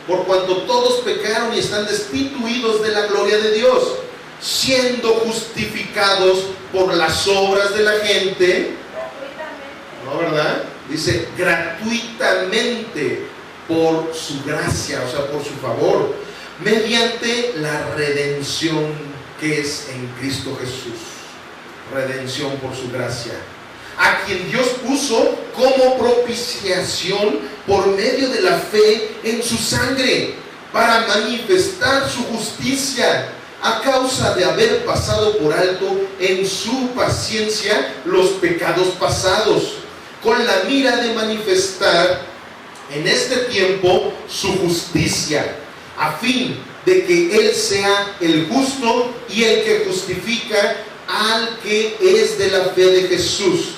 Speaker 2: por cuanto todos pecaron y están destituidos de la gloria de Dios, siendo justificados por las obras de la gente. ¿No, verdad? Dice, gratuitamente, por su gracia, o sea, por su favor, mediante la redención que es en Cristo Jesús. Redención por su gracia, a quien Dios puso como propiciación por medio de la fe en su sangre, para manifestar su justicia, a causa de haber pasado por alto en su paciencia los pecados pasados, con la mira de manifestar en este tiempo su justicia, a fin de que Él sea el justo y el que justifica al que es de la fe de Jesús.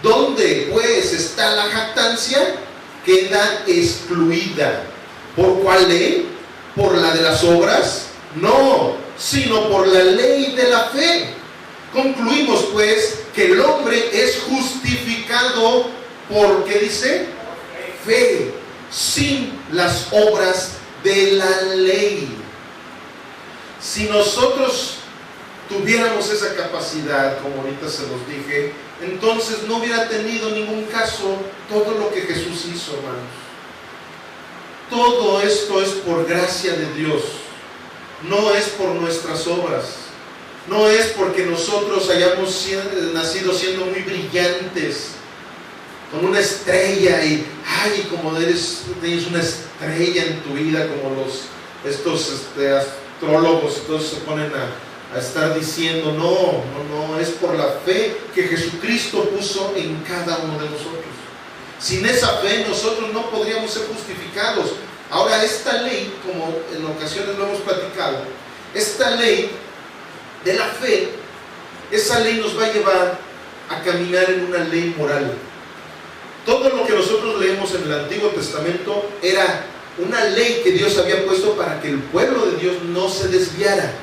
Speaker 2: Donde pues está la jactancia, queda excluida. ¿Por cuál ley? ¿Por la de las obras? No, sino por la ley de la fe. Concluimos pues que el hombre es justificado por, ¿qué dice? Fe, sin las obras de la ley. Si nosotros tuviéramos esa capacidad, como ahorita se los dije, entonces no hubiera tenido ningún caso todo lo que Jesús hizo, hermanos. Todo esto es por gracia de Dios, no es por nuestras obras, no es porque nosotros hayamos nacido siendo muy brillantes, con una estrella y como tienes una estrella en tu vida, como estos astrólogos, todos se ponen a estar diciendo. No, es por la fe que Jesucristo puso en cada uno de nosotros. Sin esa fe nosotros no podríamos ser justificados. Ahora, esta ley, como en ocasiones lo hemos platicado, esta ley de la fe, esa ley nos va a llevar a caminar en una ley moral. Todo lo que nosotros leemos en el Antiguo Testamento era una ley que Dios había puesto para que el pueblo de Dios no se desviara.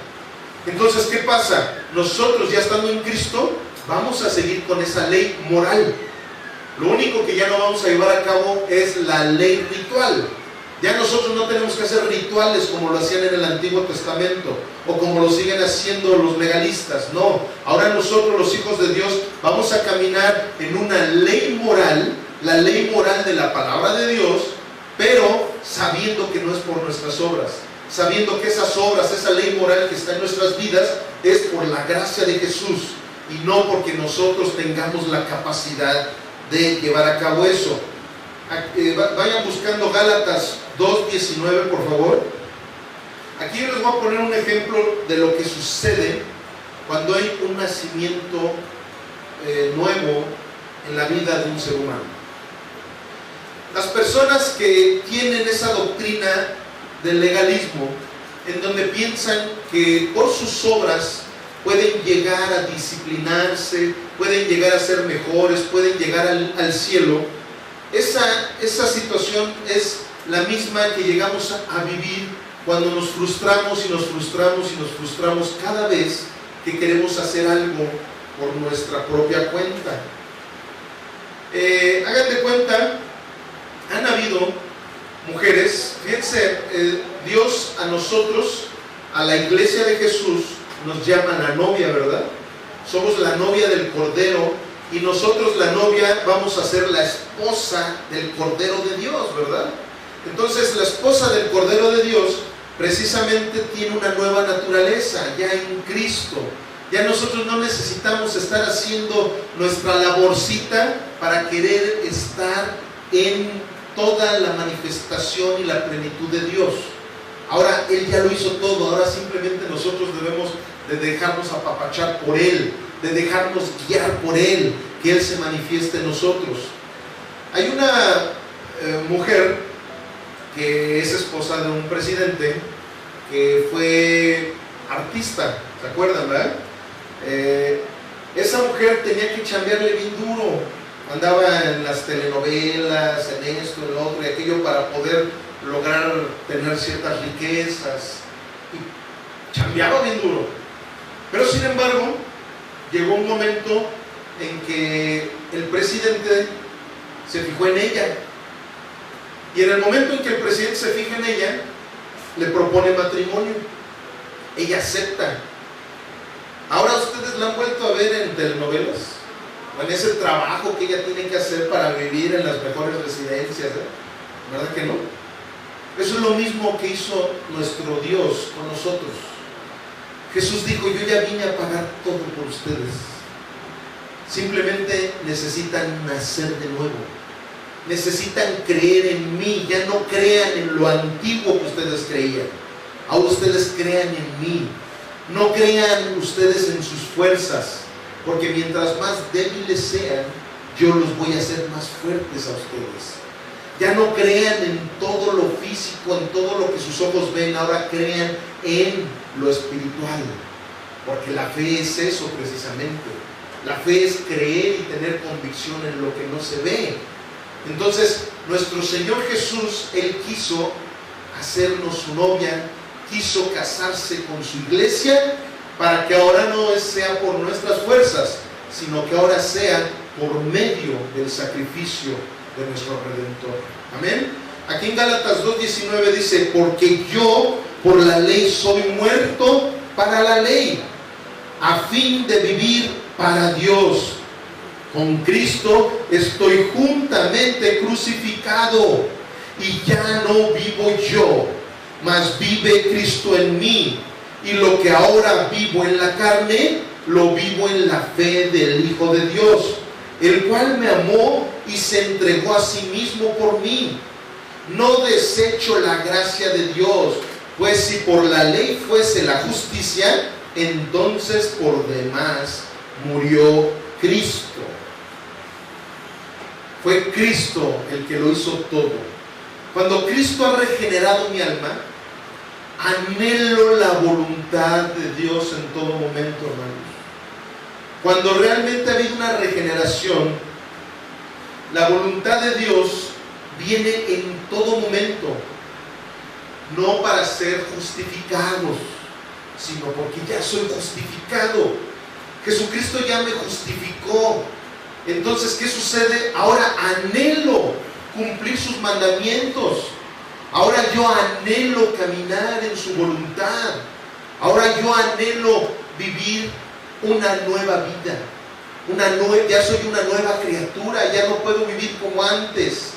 Speaker 2: Entonces, ¿qué pasa? Nosotros, ya estando en Cristo, vamos a seguir con esa ley moral. Lo único que ya no vamos a llevar a cabo es la ley ritual. Ya nosotros no tenemos que hacer rituales como lo hacían en el Antiguo Testamento o como lo siguen haciendo los legalistas. No, ahora nosotros, los hijos de Dios, vamos a caminar en una ley moral, la ley moral de la palabra de Dios, pero sabiendo que no es por nuestras obras, sabiendo que esas obras, esa ley moral que está en nuestras vidas, es por la gracia de Jesús y no porque nosotros tengamos la capacidad de llevar a cabo eso. Vayan buscando Gálatas 2:19, por favor. Aquí yo les voy a poner un ejemplo de lo que sucede cuando hay un nacimiento nuevo en la vida de un ser humano. Las personas que tienen esa doctrina del legalismo, en donde piensan que por sus obras pueden llegar a disciplinarse, pueden llegar a ser mejores, pueden llegar al cielo, esa situación es la misma que llegamos a vivir cuando nos frustramos y nos frustramos y nos frustramos cada vez que queremos hacer algo por nuestra propia cuenta. Hagan de cuenta, han habido mujeres, fíjense, Dios a nosotros, a la iglesia de Jesús, nos llama la novia, ¿verdad? Somos la novia del Cordero y nosotros, la novia, vamos a ser la esposa del Cordero de Dios, ¿verdad? Entonces, la esposa del Cordero de Dios precisamente tiene una nueva naturaleza ya en Cristo. Ya nosotros no necesitamos estar haciendo nuestra laborcita para querer estar en toda la manifestación y la plenitud de Dios. Ahora Él ya lo hizo todo, ahora simplemente nosotros debemos de dejarnos apapachar por Él, de dejarnos guiar por Él, que Él se manifieste en nosotros. Hay una mujer que es esposa de un presidente que fue artista, ¿se acuerdan, verdad? Esa mujer tenía que chambearle bien duro, andaba en las telenovelas, en esto, en lo otro y aquello para poder lograr tener ciertas riquezas, y chambeaba bien duro. Pero sin embargo, llegó un momento en que el presidente se fijó en ella, y en el momento en que el presidente se fija en ella, le propone matrimonio. Ella acepta. Ahora ustedes la han vuelto a ver en telenovelas, o en ese trabajo que ella tiene que hacer para vivir en las mejores residencias, ¿verdad que no? Eso es lo mismo que hizo nuestro Dios con nosotros. Jesús dijo: yo ya vine a pagar todo por ustedes, simplemente necesitan nacer de nuevo, necesitan creer en mí. Ya no crean en lo antiguo que ustedes creían, ahora ustedes crean en mí. No crean ustedes en sus fuerzas, porque mientras más débiles sean, yo los voy a hacer más fuertes a ustedes. Ya no crean en todo lo físico, en todo lo que sus ojos ven, ahora crean en lo espiritual, porque la fe es eso precisamente. La fe es creer y tener convicción en lo que no se ve. Entonces, nuestro Señor Jesús, Él quiso hacernos su novia, quiso casarse con su iglesia, para que ahora no sea por nuestras fuerzas, sino que ahora sea por medio del sacrificio de nuestro Redentor. Amén. Aquí en Gálatas 2:19 dice: porque yo por la ley soy muerto para la ley, a fin de vivir para Dios. Con Cristo estoy juntamente crucificado, y ya no vivo yo, mas vive Cristo en mí. Y lo que ahora vivo en la carne, lo vivo en la fe del Hijo de Dios, el cual me amó y se entregó a sí mismo por mí. No desecho la gracia de Dios, pues si por la ley fuese la justicia, entonces por demás murió Cristo. Fue Cristo el que lo hizo todo. Cuando Cristo ha regenerado mi alma, anhelo la voluntad de Dios en todo momento, hermanos. Cuando realmente ha habido una regeneración, la voluntad de Dios viene en todo momento, no para ser justificados, sino porque ya soy justificado. Jesucristo ya me justificó. Entonces, ¿qué sucede? Ahora anhelo cumplir sus mandamientos. Ahora yo anhelo caminar en su voluntad. Ahora yo anhelo vivir una nueva vida. Ya soy una nueva criatura, ya no puedo vivir como antes.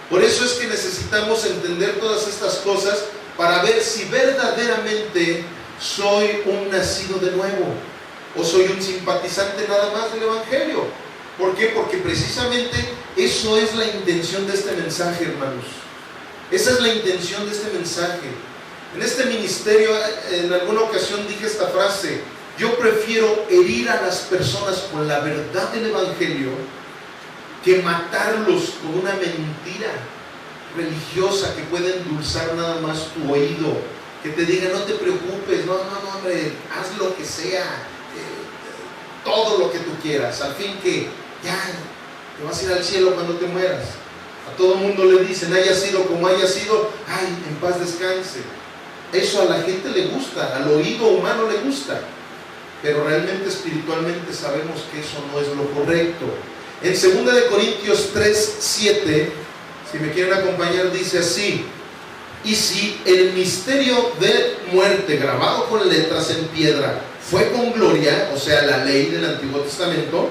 Speaker 2: Por eso es que necesitamos entender todas estas cosas para ver si verdaderamente soy un nacido de nuevo o soy un simpatizante nada más del Evangelio. ¿Por qué? Porque precisamente eso es la intención de este mensaje, hermanos. Esa es la intención de este mensaje. En este ministerio, en alguna ocasión dije esta frase: yo prefiero herir a las personas con la verdad del Evangelio que matarlos con una mentira religiosa que puede endulzar nada más tu oído, que te diga: no te preocupes, no, hombre, haz lo que sea, todo lo que tú quieras, al fin que ya te vas a ir al cielo cuando te mueras. A todo el mundo le dicen: haya sido como haya sido, ay, en paz descanse. Eso a la gente le gusta, al oído humano le gusta, pero realmente espiritualmente sabemos que eso no es lo correcto. En 2 Corintios 3:7, si me quieren acompañar, dice así: y si el misterio de muerte grabado con letras en piedra fue con gloria, o sea, la ley del Antiguo Testamento,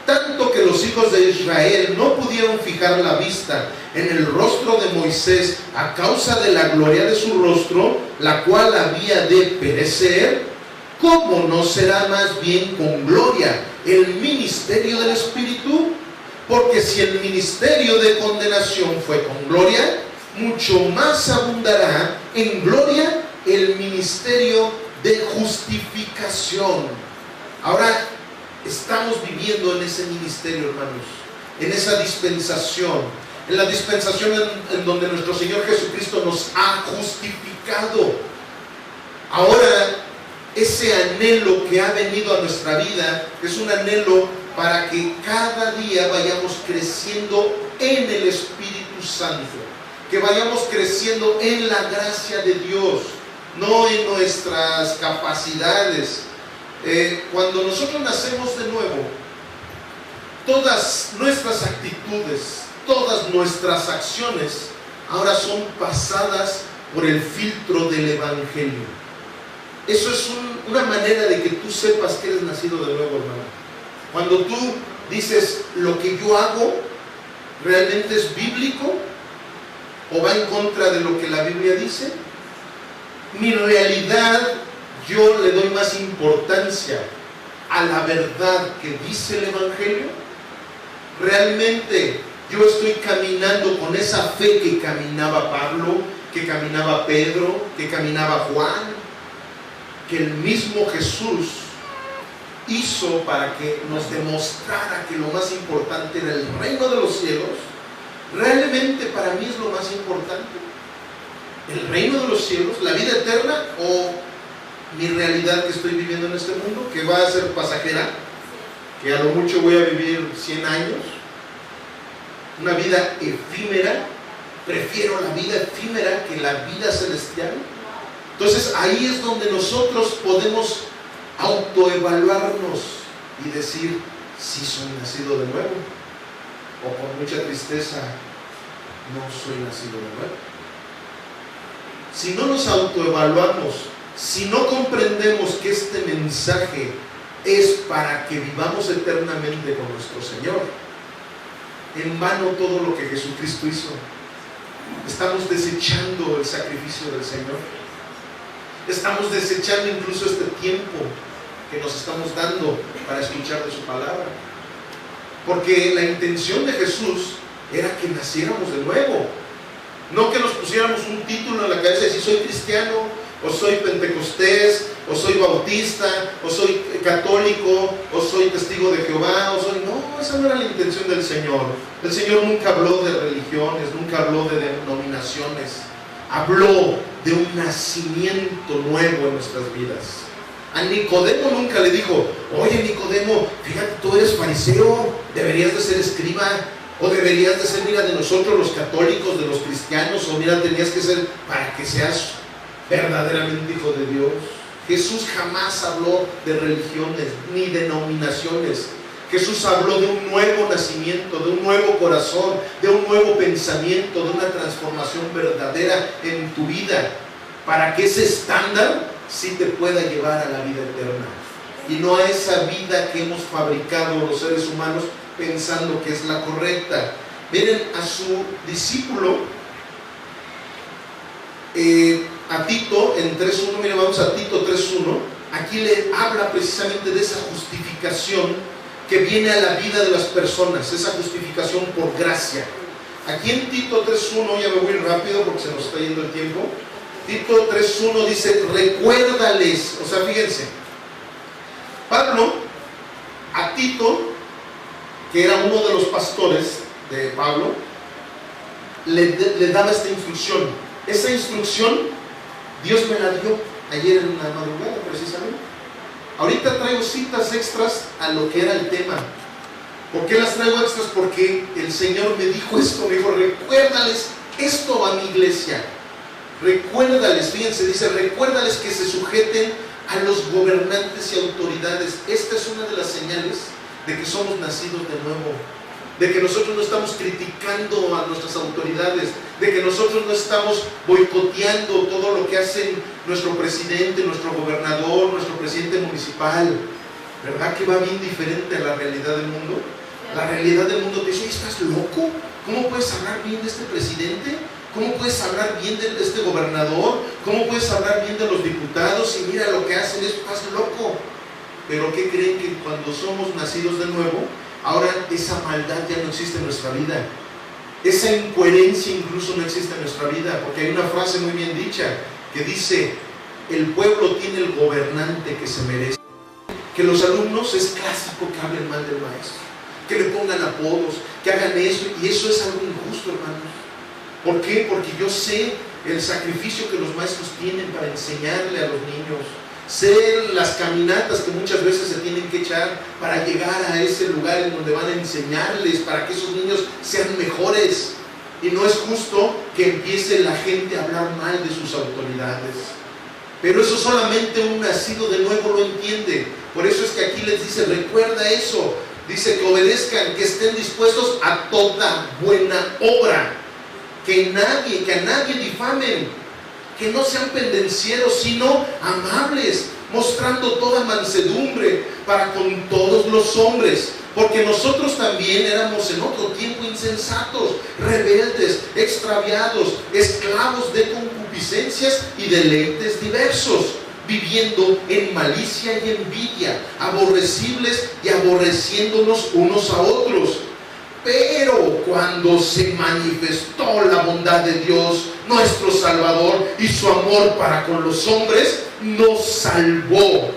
Speaker 2: tanto que los hijos de Israel no pudieron fijar la vista en el rostro de Moisés a causa de la gloria de su rostro, la cual había de perecer, ¿cómo no será más bien con gloria el ministerio del Espíritu? Porque si el ministerio de condenación fue con gloria, mucho más abundará en gloria el ministerio de justificación. Ahora, estamos viviendo en ese ministerio, hermanos, en esa dispensación, en la dispensación en donde nuestro Señor Jesucristo nos ha justificado. Ahora, ese anhelo que ha venido a nuestra vida es un anhelo para que cada día vayamos creciendo en el Espíritu Santo, que vayamos creciendo en la gracia de Dios, no en nuestras capacidades. Cuando nosotros nacemos de nuevo, todas nuestras actitudes, todas nuestras acciones ahora son pasadas por el filtro del Evangelio. Eso es una manera de que tú sepas que eres nacido de nuevo, hermano. Cuando tú dices, lo que yo hago realmente es bíblico o va en contra de lo que la Biblia dice. Mi realidad, yo le doy más importancia a la verdad que dice el Evangelio. Realmente yo estoy caminando con esa fe que caminaba Pablo, que caminaba Pedro, que caminaba Juan, que el mismo Jesús hizo para que nos demostrara que lo más importante era el reino de los cielos. Realmente para mí es lo más importante, el reino de los cielos, la vida eterna, o mi realidad que estoy viviendo en este mundo, que va a ser pasajera, que a lo mucho voy a vivir 100 años, una vida efímera. Prefiero la vida efímera que la vida celestial. Entonces ahí es donde nosotros podemos autoevaluarnos y decir, si soy nacido de nuevo, o con mucha tristeza, no soy nacido de nuevo. Si no nos autoevaluamos, si no comprendemos que este mensaje es para que vivamos eternamente con nuestro Señor, en vano todo lo que Jesucristo hizo. Estamos desechando el sacrificio del Señor. Estamos desechando incluso este tiempo que nos estamos dando para escuchar de su palabra. Porque la intención de Jesús era que naciéramos de nuevo. No que nos pusiéramos un título en la cabeza y decir, soy cristiano, o soy pentecostés, o soy bautista, o soy católico, o soy testigo de Jehová, o soy... No, esa no era la intención del Señor. El Señor nunca habló de religiones, nunca habló de denominaciones. Habló de un nacimiento nuevo en nuestras vidas. A Nicodemo nunca le dijo, oye Nicodemo, fíjate, tú eres fariseo, deberías de ser escriba, o deberías de ser, mira, de nosotros los católicos, de los cristianos, o mira, tenías que ser para que seas verdaderamente hijo de Dios. Jesús jamás habló de religiones ni denominaciones. Jesús habló de un nuevo nacimiento, de un nuevo corazón, de un nuevo pensamiento, de una transformación verdadera en tu vida, para que ese estándar sí te pueda llevar a la vida eterna, y no a esa vida que hemos fabricado los seres humanos pensando que es la correcta. Miren a su discípulo, a Tito en 3.1, miren, vamos a Tito 3.1, aquí le habla precisamente de esa justificación que viene a la vida de las personas, esa justificación por gracia. Aquí en Tito 3.1, ya me voy rápido porque se nos está yendo el tiempo. Tito 3.1 dice, recuérdales, o sea, fíjense, Pablo a Tito, que era uno de los pastores de Pablo, le daba esta instrucción. Esa instrucción Dios me la dio ayer en la madrugada precisamente. Ahorita traigo citas extras a lo que era el tema. ¿Por qué las traigo extras? Porque el Señor me dijo esto, me dijo, recuérdales esto a mi iglesia. Recuérdales, fíjense, dice, recuérdales que se sujeten a los gobernantes y autoridades. Esta es una de las señales de que somos nacidos de nuevo, de que nosotros no estamos criticando a nuestras autoridades, de que nosotros no estamos boicoteando todo lo que hacen nuestro presidente, nuestro gobernador, nuestro presidente municipal. ¿Verdad que va bien diferente a la realidad del mundo? La realidad del mundo te dice, ¿estás loco? ¿Cómo puedes hablar bien de este presidente? ¿Cómo puedes hablar bien de este gobernador? ¿Cómo puedes hablar bien de los diputados? Y mira lo que hacen, estás loco. Pero ¿qué creen? Que cuando somos nacidos de nuevo, ahora esa maldad ya no existe en nuestra vida. Esa incoherencia incluso no existe en nuestra vida, porque hay una frase muy bien dicha que dice, el pueblo tiene el gobernante que se merece. que los alumnos es clásico que hablen mal del maestro, que le pongan apodos, que hagan eso, y eso es algo injusto, hermanos. ¿Por qué? Porque yo sé el sacrificio que los maestros tienen para enseñarle a los niños, sé las caminatas que muchas veces se tienen que echar para llegar a ese lugar en donde van a enseñarles, para que esos niños sean mejores. Y no es justo que empiece la gente a hablar mal de sus autoridades. Pero eso solamente un nacido de nuevo lo entiende. Por eso es que aquí les dice, recuerda eso. Dice que obedezcan, que estén dispuestos a toda buena obra. Que a nadie difamen. Que no sean pendencieros, sino amables, mostrando toda mansedumbre para con todos los hombres. Porque nosotros también éramos en otro tiempo insensatos, rebeldes, extraviados, esclavos de concupiscencias y deleites diversos, viviendo en malicia y envidia, aborrecibles y aborreciéndonos unos a otros. Pero cuando se manifestó la bondad de Dios, nuestro Salvador, y su amor para con los hombres, nos salvó,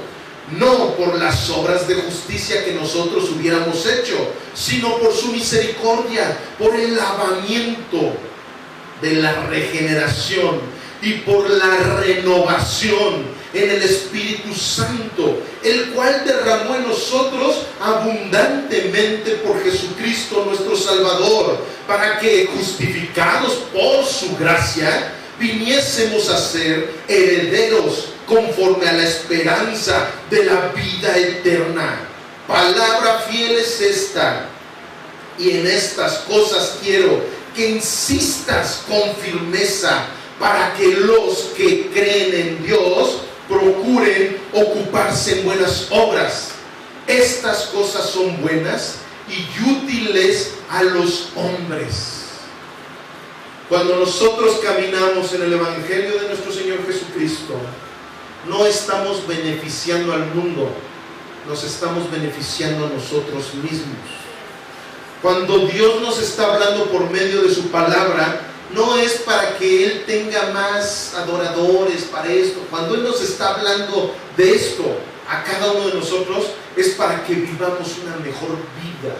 Speaker 2: no por las obras de justicia que nosotros hubiéramos hecho, sino por su misericordia, por el lavamiento de la regeneración y por la renovación en el Espíritu Santo, el cual derramó en nosotros abundantemente por Jesucristo nuestro Salvador, para que, justificados por su gracia, viniésemos a ser herederos conforme a la esperanza de la vida eterna. Palabra fiel es esta, y en estas cosas quiero que insistas con firmeza, para que los que creen en Dios procuren ocuparse en buenas obras. Estas cosas son buenas y útiles a los hombres. Cuando nosotros caminamos en el Evangelio de nuestro Señor Jesucristo, no estamos beneficiando al mundo, nos estamos beneficiando a nosotros mismos. Cuando Dios nos está hablando por medio de su palabra, no es para que Él tenga más adoradores para esto. Cuando Él nos está hablando de esto a cada uno de nosotros, es para que vivamos una mejor vida,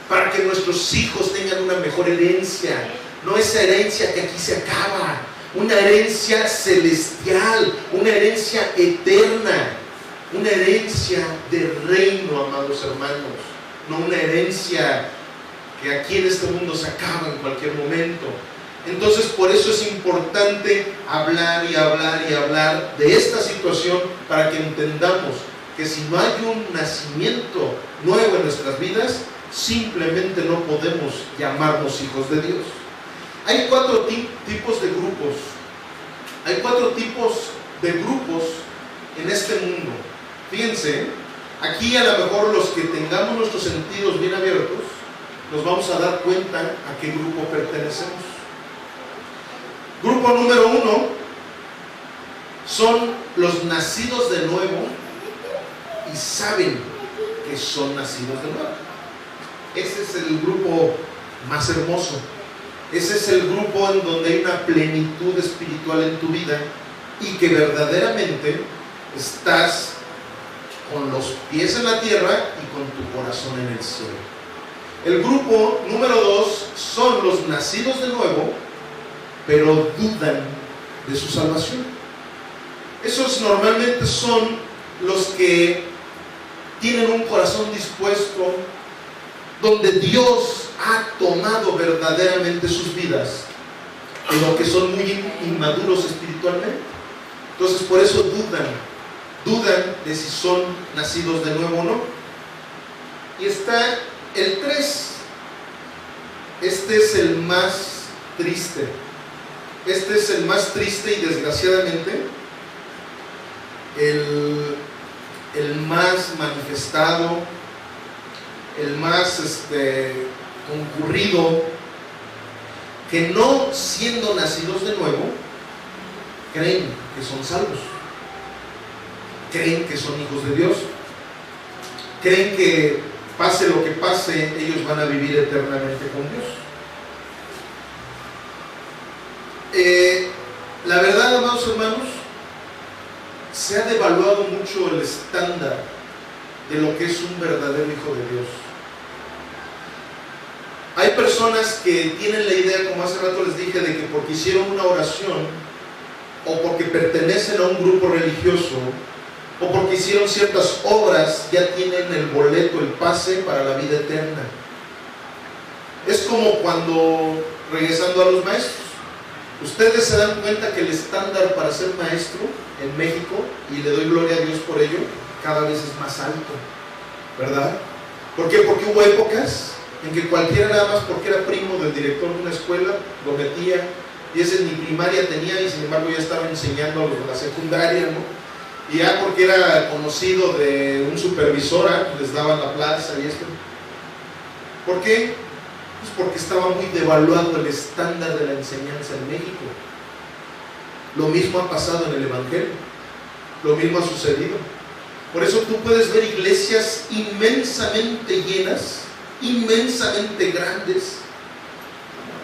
Speaker 2: para que nuestros hijos tengan una mejor herencia, no esa herencia que aquí se acaba, una herencia celestial, una herencia eterna, una herencia de reino, amados hermanos, no una herencia que aquí en este mundo se acaba en cualquier momento. Entonces, por eso es importante hablar y hablar y hablar de esta situación, para que entendamos que si no hay un nacimiento nuevo en nuestras vidas, simplemente no podemos llamarnos hijos de Dios. Hay cuatro tipos de grupos. Hay cuatro tipos de grupos en este mundo. Fíjense, aquí a lo mejor los que tengamos nuestros sentidos bien abiertos, nos vamos a dar cuenta a qué grupo pertenecemos. Grupo número 1 son los nacidos de nuevo y saben que son nacidos de nuevo. Ese es el grupo más hermoso. Ese es el grupo en donde hay una plenitud espiritual en tu vida y que verdaderamente estás con los pies en la tierra y con tu corazón en el cielo. El grupo número 2 son los nacidos de nuevo, pero dudan de su salvación. Esos normalmente son los que tienen un corazón dispuesto, donde Dios ha tomado verdaderamente sus vidas, pero que son muy inmaduros espiritualmente. Entonces por eso dudan de si son nacidos de nuevo o no. Y está el 3. Este es el más triste. Este es el más triste y desgraciadamente el más manifestado, el más concurrido, que no siendo nacidos de nuevo, creen que son salvos, creen que son hijos de Dios, creen que pase lo que pase, ellos van a vivir eternamente con Dios. La verdad, amados hermanos, se ha devaluado mucho el estándar de lo que es un verdadero hijo de Dios. Hay personas que tienen la idea, como hace rato les dije, de que porque hicieron una oración, o porque pertenecen a un grupo religioso, o porque hicieron ciertas obras, ya tienen el boleto, el pase para la vida eterna. Es como cuando, regresando a los maestros, ustedes se dan cuenta que el estándar para ser maestro en México, y le doy gloria a Dios por ello, cada vez es más alto, ¿verdad? ¿Por qué? Porque hubo épocas en que cualquiera, nada más porque era primo del director de una escuela, lo metía, y ese ni primaria tenía, y sin embargo ya estaba enseñando a los de la secundaria, ¿no? Y ya porque era conocido de un supervisor, les daban la plaza y esto. ¿Por qué? Pues porque estaba muy devaluado el estándar de la enseñanza en México. Lo mismo ha pasado en el Evangelio, lo mismo ha sucedido. Por eso tú puedes ver iglesias inmensamente llenas, inmensamente grandes,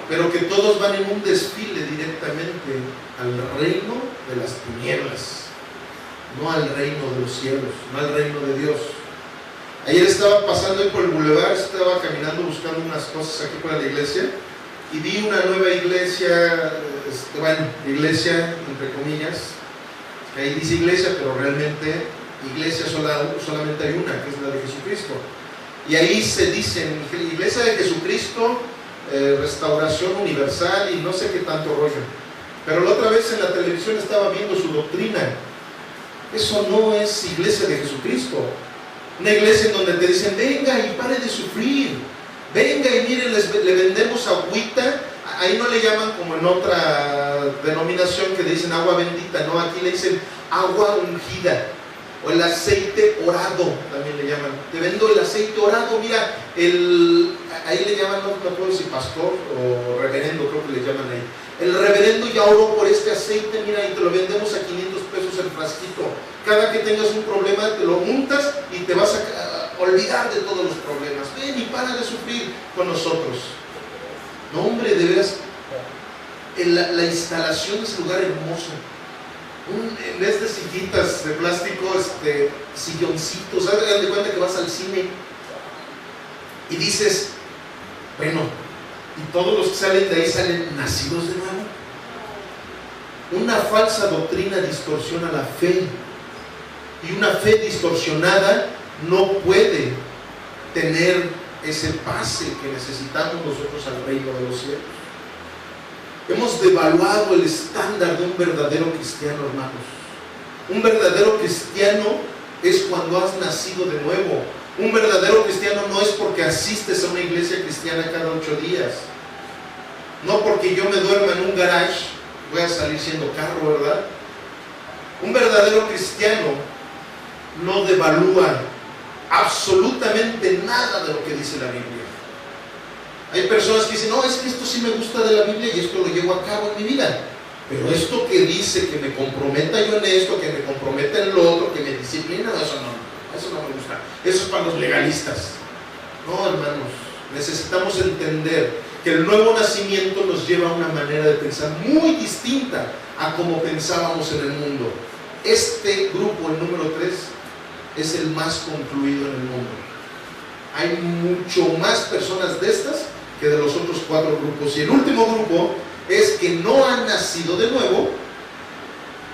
Speaker 2: pero que todos van en un desfile directamente al reino de las tinieblas, no al reino de los cielos, no al reino de Dios. Ayer estaba pasando ahí por el bulevar, estaba caminando buscando unas cosas aquí para la iglesia, y vi una nueva iglesia, iglesia entre comillas, que ahí dice iglesia, pero realmente iglesia solamente hay una, que es la de Jesucristo. Y ahí se dice, iglesia de Jesucristo, restauración universal y no sé qué tanto rollo. Pero la otra vez en la televisión estaba viendo su doctrina. Eso no es iglesia de Jesucristo. Una iglesia en donde te dicen, venga y pare de sufrir, venga y miren, le vendemos agüita. Ahí no le llaman como en otra denominación que le dicen agua bendita, no, aquí le dicen agua ungida, o el aceite orado, también le llaman. Te vendo el aceite orado, mira, ahí le llaman, no puedo decir pastor o reverendo, creo que le llaman ahí. El reverendo ya oró por este aceite, mira, y te lo vendemos a 500 pesos el frasquito. Cada que tengas un problema te lo untas y te vas a olvidar de todos los problemas. Ven y para de sufrir con nosotros. No, hombre, de veras, la instalación de ese lugar hermoso. En vez de sillitas de plástico, silloncitos, haz de cuenta que vas al cine y dices, bueno, y todos los que salen de ahí salen nacidos de nuevo. Una falsa doctrina distorsiona la fe, y una fe distorsionada no puede tener ese pase que necesitamos nosotros al reino de los cielos. Hemos devaluado el estándar de un verdadero cristiano, hermanos. Un verdadero cristiano es cuando has nacido de nuevo. Un verdadero cristiano no es porque asistes a una iglesia cristiana cada 8 días. No porque yo me duerma en un garage voy a salir siendo carro, ¿verdad? Un verdadero cristiano no devalúa absolutamente nada de lo que dice la Biblia. Hay personas que dicen, no, es que esto sí me gusta de la Biblia y esto lo llevo a cabo en mi vida. Pero esto que dice que me comprometa yo en esto, que me comprometa en lo otro, que me disciplina, eso no me gusta. Eso es para los legalistas. No, hermanos, necesitamos entender que el nuevo nacimiento nos lleva a una manera de pensar muy distinta a como pensábamos en el mundo. Este grupo, el número 3, es el más concluido en el mundo. Hay mucho más personas de estas que de los otros 4 grupos. Y el último grupo es que no han nacido de nuevo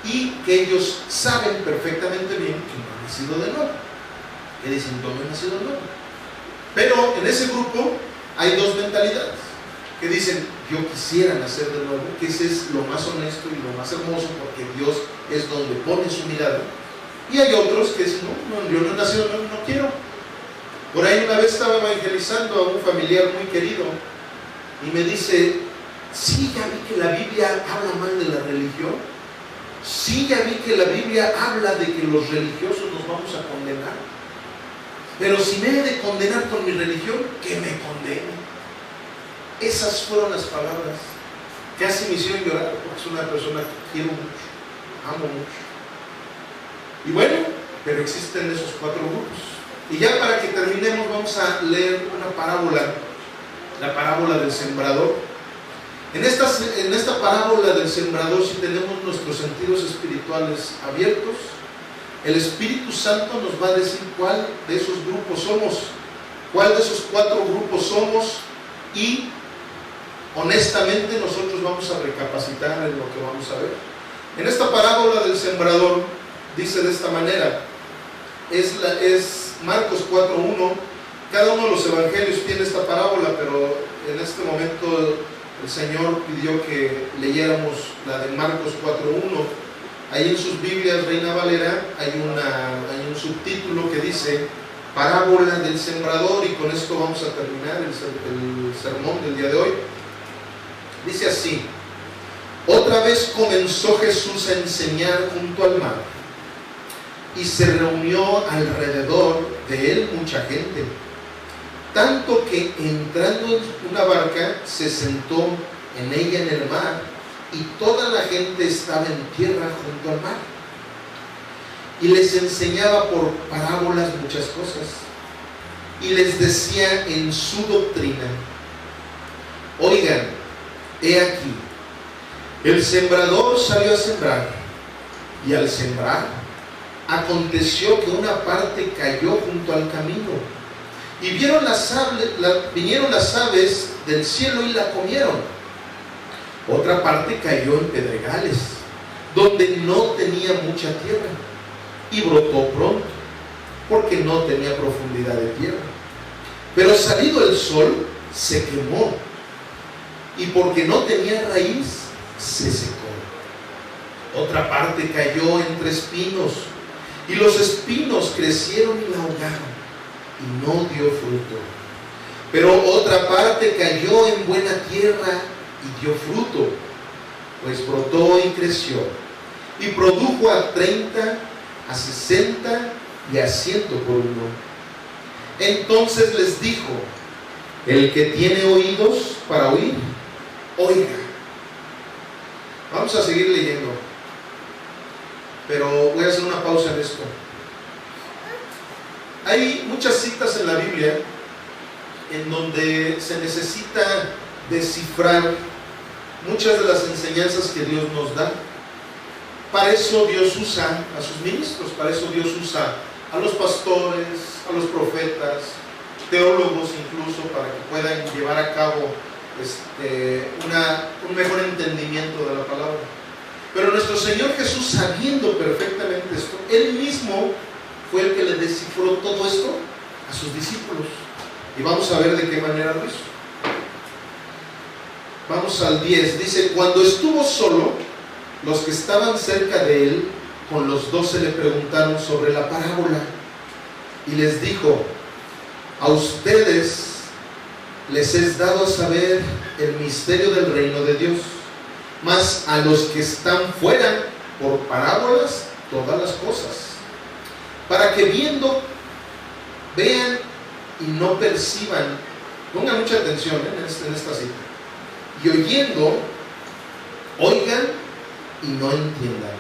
Speaker 2: y que ellos saben perfectamente bien que no han nacido de nuevo. Que dicen, no han nacido de nuevo. Pero en ese grupo hay 2 mentalidades que dicen, yo quisiera nacer de nuevo, que ese es lo más honesto y lo más hermoso, porque Dios es donde pone su mirada. Y hay otros que dicen, no, yo no he nacido de nuevo, no quiero. Por ahí una vez estaba evangelizando a un familiar muy querido y me dice, sí, ya vi que la Biblia habla mal de la religión. Sí, ya vi que la Biblia habla de que los religiosos nos vamos a condenar. Pero si me he de condenar con mi religión, que me condene. Esas fueron las palabras que casi me hicieron llorar, porque es una persona que quiero mucho, amo mucho. Y bueno, pero existen esos 4 grupos. Y ya para que terminemos vamos a leer una parábola, la parábola del sembrador. En esta parábola del sembrador, si tenemos nuestros sentidos espirituales abiertos, el Espíritu Santo nos va a decir cuál de esos grupos somos, cuál de esos 4 grupos somos, y honestamente nosotros vamos a recapacitar en lo que vamos a ver. En esta parábola del sembrador dice de esta manera, es Marcos 4:1. Cada uno de los evangelios tiene esta parábola, pero en este momento el Señor pidió que leyéramos la de Marcos 4:1. Ahí en sus Biblias, Reina Valera, hay un subtítulo que dice parábola del sembrador, y con esto vamos a terminar el sermón del día de hoy. Dice así: otra vez comenzó Jesús a enseñar junto al mar, y se reunió alrededor de él mucha gente, tanto que entrando en una barca se sentó en ella en el mar, y toda la gente estaba en tierra junto al mar, y les enseñaba por parábolas muchas cosas, y les decía en su doctrina: oigan, he aquí, el sembrador salió a sembrar, y al sembrar aconteció que una parte cayó junto al camino, y vinieron las aves del cielo y la comieron. Otra parte cayó en pedregales, donde no tenía mucha tierra, y brotó pronto, porque no tenía profundidad de tierra. Pero salido el sol, se quemó, y porque no tenía raíz, se secó. Otra parte cayó entre espinos, y los espinos crecieron y la ahogaron, y no dio fruto. Pero otra parte cayó en buena tierra y dio fruto, pues brotó y creció, y produjo a 30, a 60 y a 100 por uno. Entonces les dijo: el que tiene oídos para oír, oiga. Vamos a seguir leyendo, pero voy a hacer una pausa en esto. Hay muchas citas en la Biblia en donde se necesita descifrar muchas de las enseñanzas que Dios nos da. Para eso Dios usa a sus ministros, para eso Dios usa a los pastores, a los profetas, teólogos incluso, para que puedan llevar a cabo un mejor entendimiento de la palabra. Pero nuestro Señor Jesús, sabiendo perfectamente esto, Él mismo fue el que le descifró todo esto a sus discípulos. Y vamos a ver de qué manera lo hizo. Vamos al 10. Dice: cuando estuvo solo, los que estaban cerca de él con los 12 le preguntaron sobre la parábola, y les dijo: a ustedes les es dado a saber el misterio del reino de Dios, mas a los que están fuera, por parábolas todas las cosas, para que viendo vean y no perciban. Pongan mucha atención en esta cita. Y oyendo, oigan y no entiendan,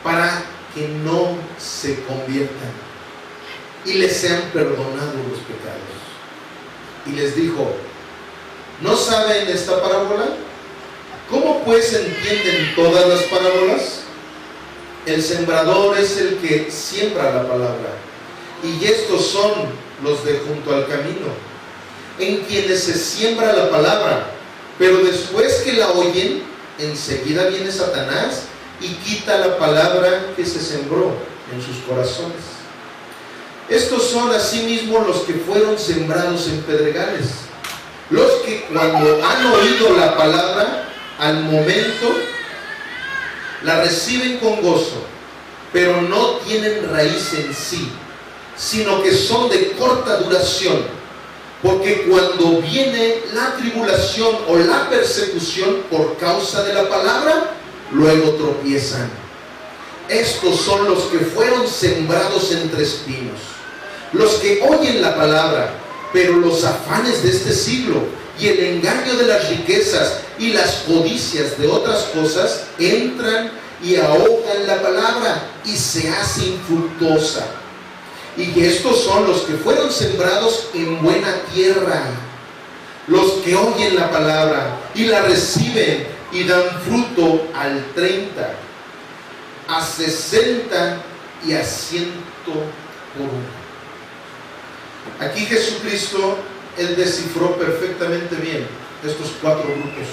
Speaker 2: para que no se conviertan y les sean perdonados los pecados. Y les dijo: ¿no saben esta parábola? ¿Cómo pues entienden todas las parábolas? El sembrador es el que siembra la palabra, y estos son los de junto al camino, en quienes se siembra la palabra, pero después que la oyen, enseguida viene Satanás y quita la palabra que se sembró en sus corazones. Estos son asimismo los que fueron sembrados en pedregales, los que cuando han oído la palabra, al momento la reciben con gozo, pero no tienen raíz en sí, sino que son de corta duración, porque cuando viene la tribulación o la persecución por causa de la palabra, luego tropiezan. Estos son los que fueron sembrados entre espinos, los que oyen la palabra, pero los afanes de este siglo y el engaño de las riquezas y las codicias de otras cosas entran y ahogan la palabra y se hace infructuosa. Y estos son los que fueron sembrados en buena tierra, los que oyen la palabra y la reciben y dan fruto al 30, a 60 y a 100 por uno. Aquí Jesucristo, Él descifró perfectamente bien estos 4 grupos.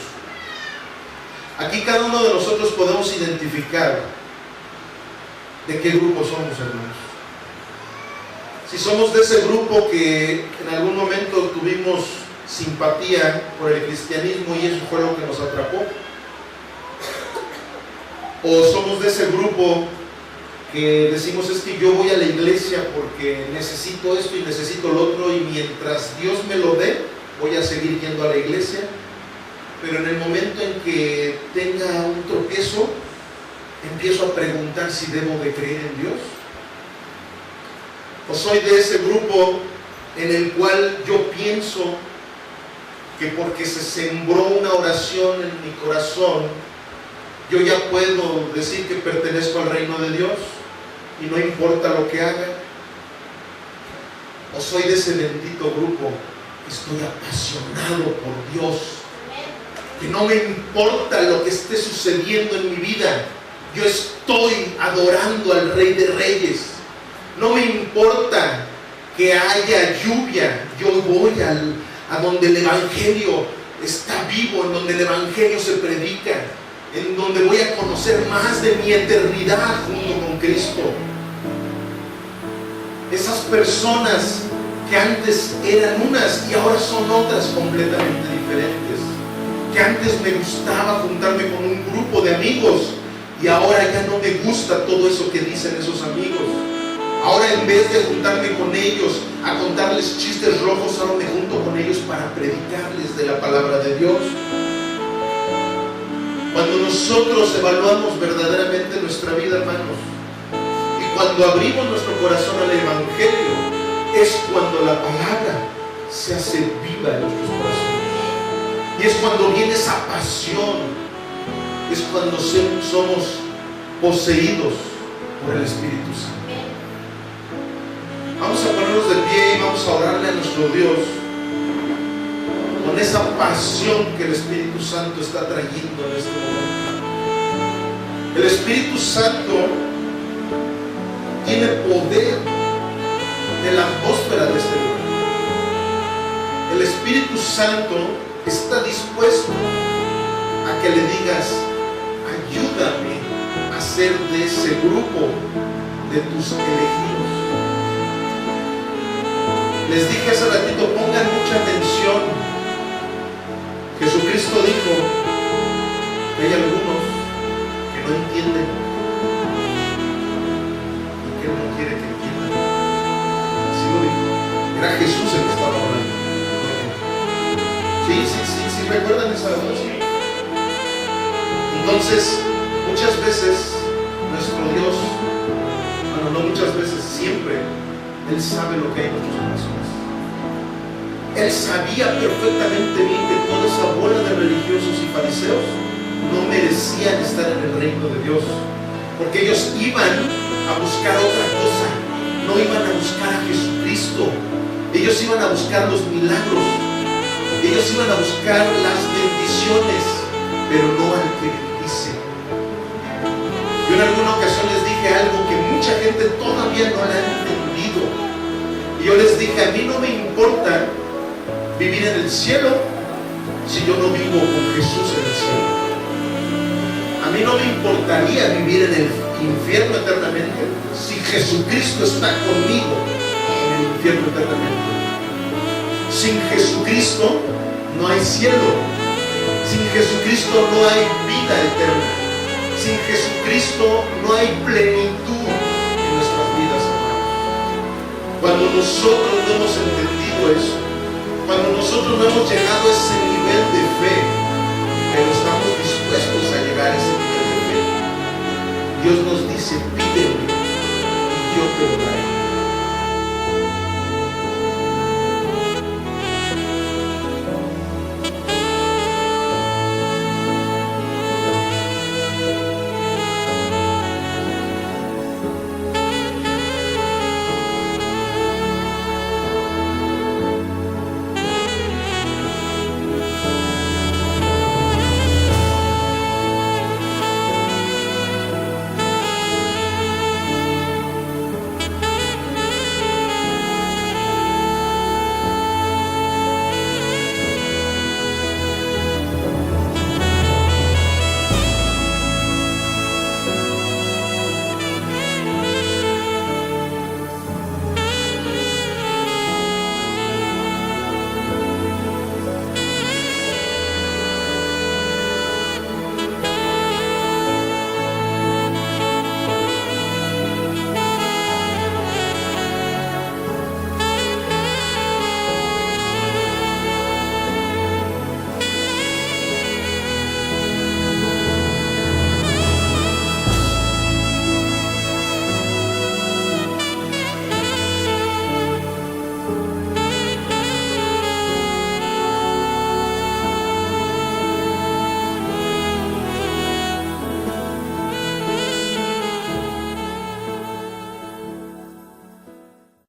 Speaker 2: Aquí cada uno de nosotros podemos identificar de qué grupo somos, hermanos. Si somos de ese grupo que en algún momento tuvimos simpatía por el cristianismo y eso fue lo que nos atrapó, o somos de ese grupo que decimos es que yo voy a la iglesia porque necesito esto y necesito lo otro y mientras Dios me lo dé voy a seguir yendo a la iglesia, pero en el momento en que tenga un tropiezo empiezo a preguntar si debo de creer en Dios. O soy de ese grupo en el cual yo pienso que porque se sembró una oración en mi corazón, yo ya puedo decir que pertenezco al reino de Dios y no importa lo que haga. O soy de ese bendito grupo que estoy apasionado por Dios, que no me importa lo que esté sucediendo en mi vida, yo estoy adorando al Rey de Reyes. No me importa que haya lluvia, yo voy a donde el Evangelio está vivo, en donde el Evangelio se predica, en donde voy a conocer más de mi eternidad junto con Cristo. Esas personas que antes eran unas y ahora son otras completamente diferentes, que antes me gustaba juntarme con un grupo de amigos y ahora ya no me gusta todo eso que dicen esos amigos. Ahora en vez de juntarme con ellos a contarles chistes rojos, ahora me junto con ellos para predicarles de la palabra de Dios. Cuando nosotros evaluamos verdaderamente nuestra vida, hermanos, y cuando abrimos nuestro corazón al Evangelio, es cuando la palabra se hace viva en nuestros corazones. Y es cuando viene esa pasión, es cuando somos poseídos por el Espíritu Santo. Vamos a ponernos de pie y vamos a orarle a nuestro Dios con esa pasión que el Espíritu Santo está trayendo en este momento. El Espíritu Santo tiene poder en la atmósfera de este lugar. El Espíritu Santo está dispuesto a que le digas: ayúdame a ser de ese grupo de tus elegidos. Les dije hace ratito, pongan mucha atención. Jesucristo dijo que hay algunos que no entienden y que Él no quiere que entiendan. Así lo dijo. Era Jesús el que estaba hablando. Sí, recuerdan esa oración. Entonces, muchas veces nuestro Dios, bueno, no muchas veces, siempre, Él sabe lo que hay en nuestros corazones. Él sabía perfectamente bien que toda esa bola de religiosos y fariseos no merecían estar en el reino de Dios, porque ellos iban a buscar otra cosa, no iban a buscar a Jesucristo. Ellos iban a buscar los milagros, ellos iban a buscar las bendiciones, pero no al que bendice. Yo en alguna ocasión les dije algo que mucha gente todavía no la ha entendido, y yo les dije: a mí no me importa vivir en el cielo si yo no vivo con Jesús en el cielo. A mí no me importaría vivir en el infierno eternamente si Jesucristo está conmigo en el infierno eternamente. Sin Jesucristo no hay cielo. Sin Jesucristo no hay vida eterna. Sin Jesucristo no hay plenitud en nuestras vidas, hermanos. Cuando nosotros no hemos entendido eso, cuando nosotros no hemos llegado a ese nivel de fe,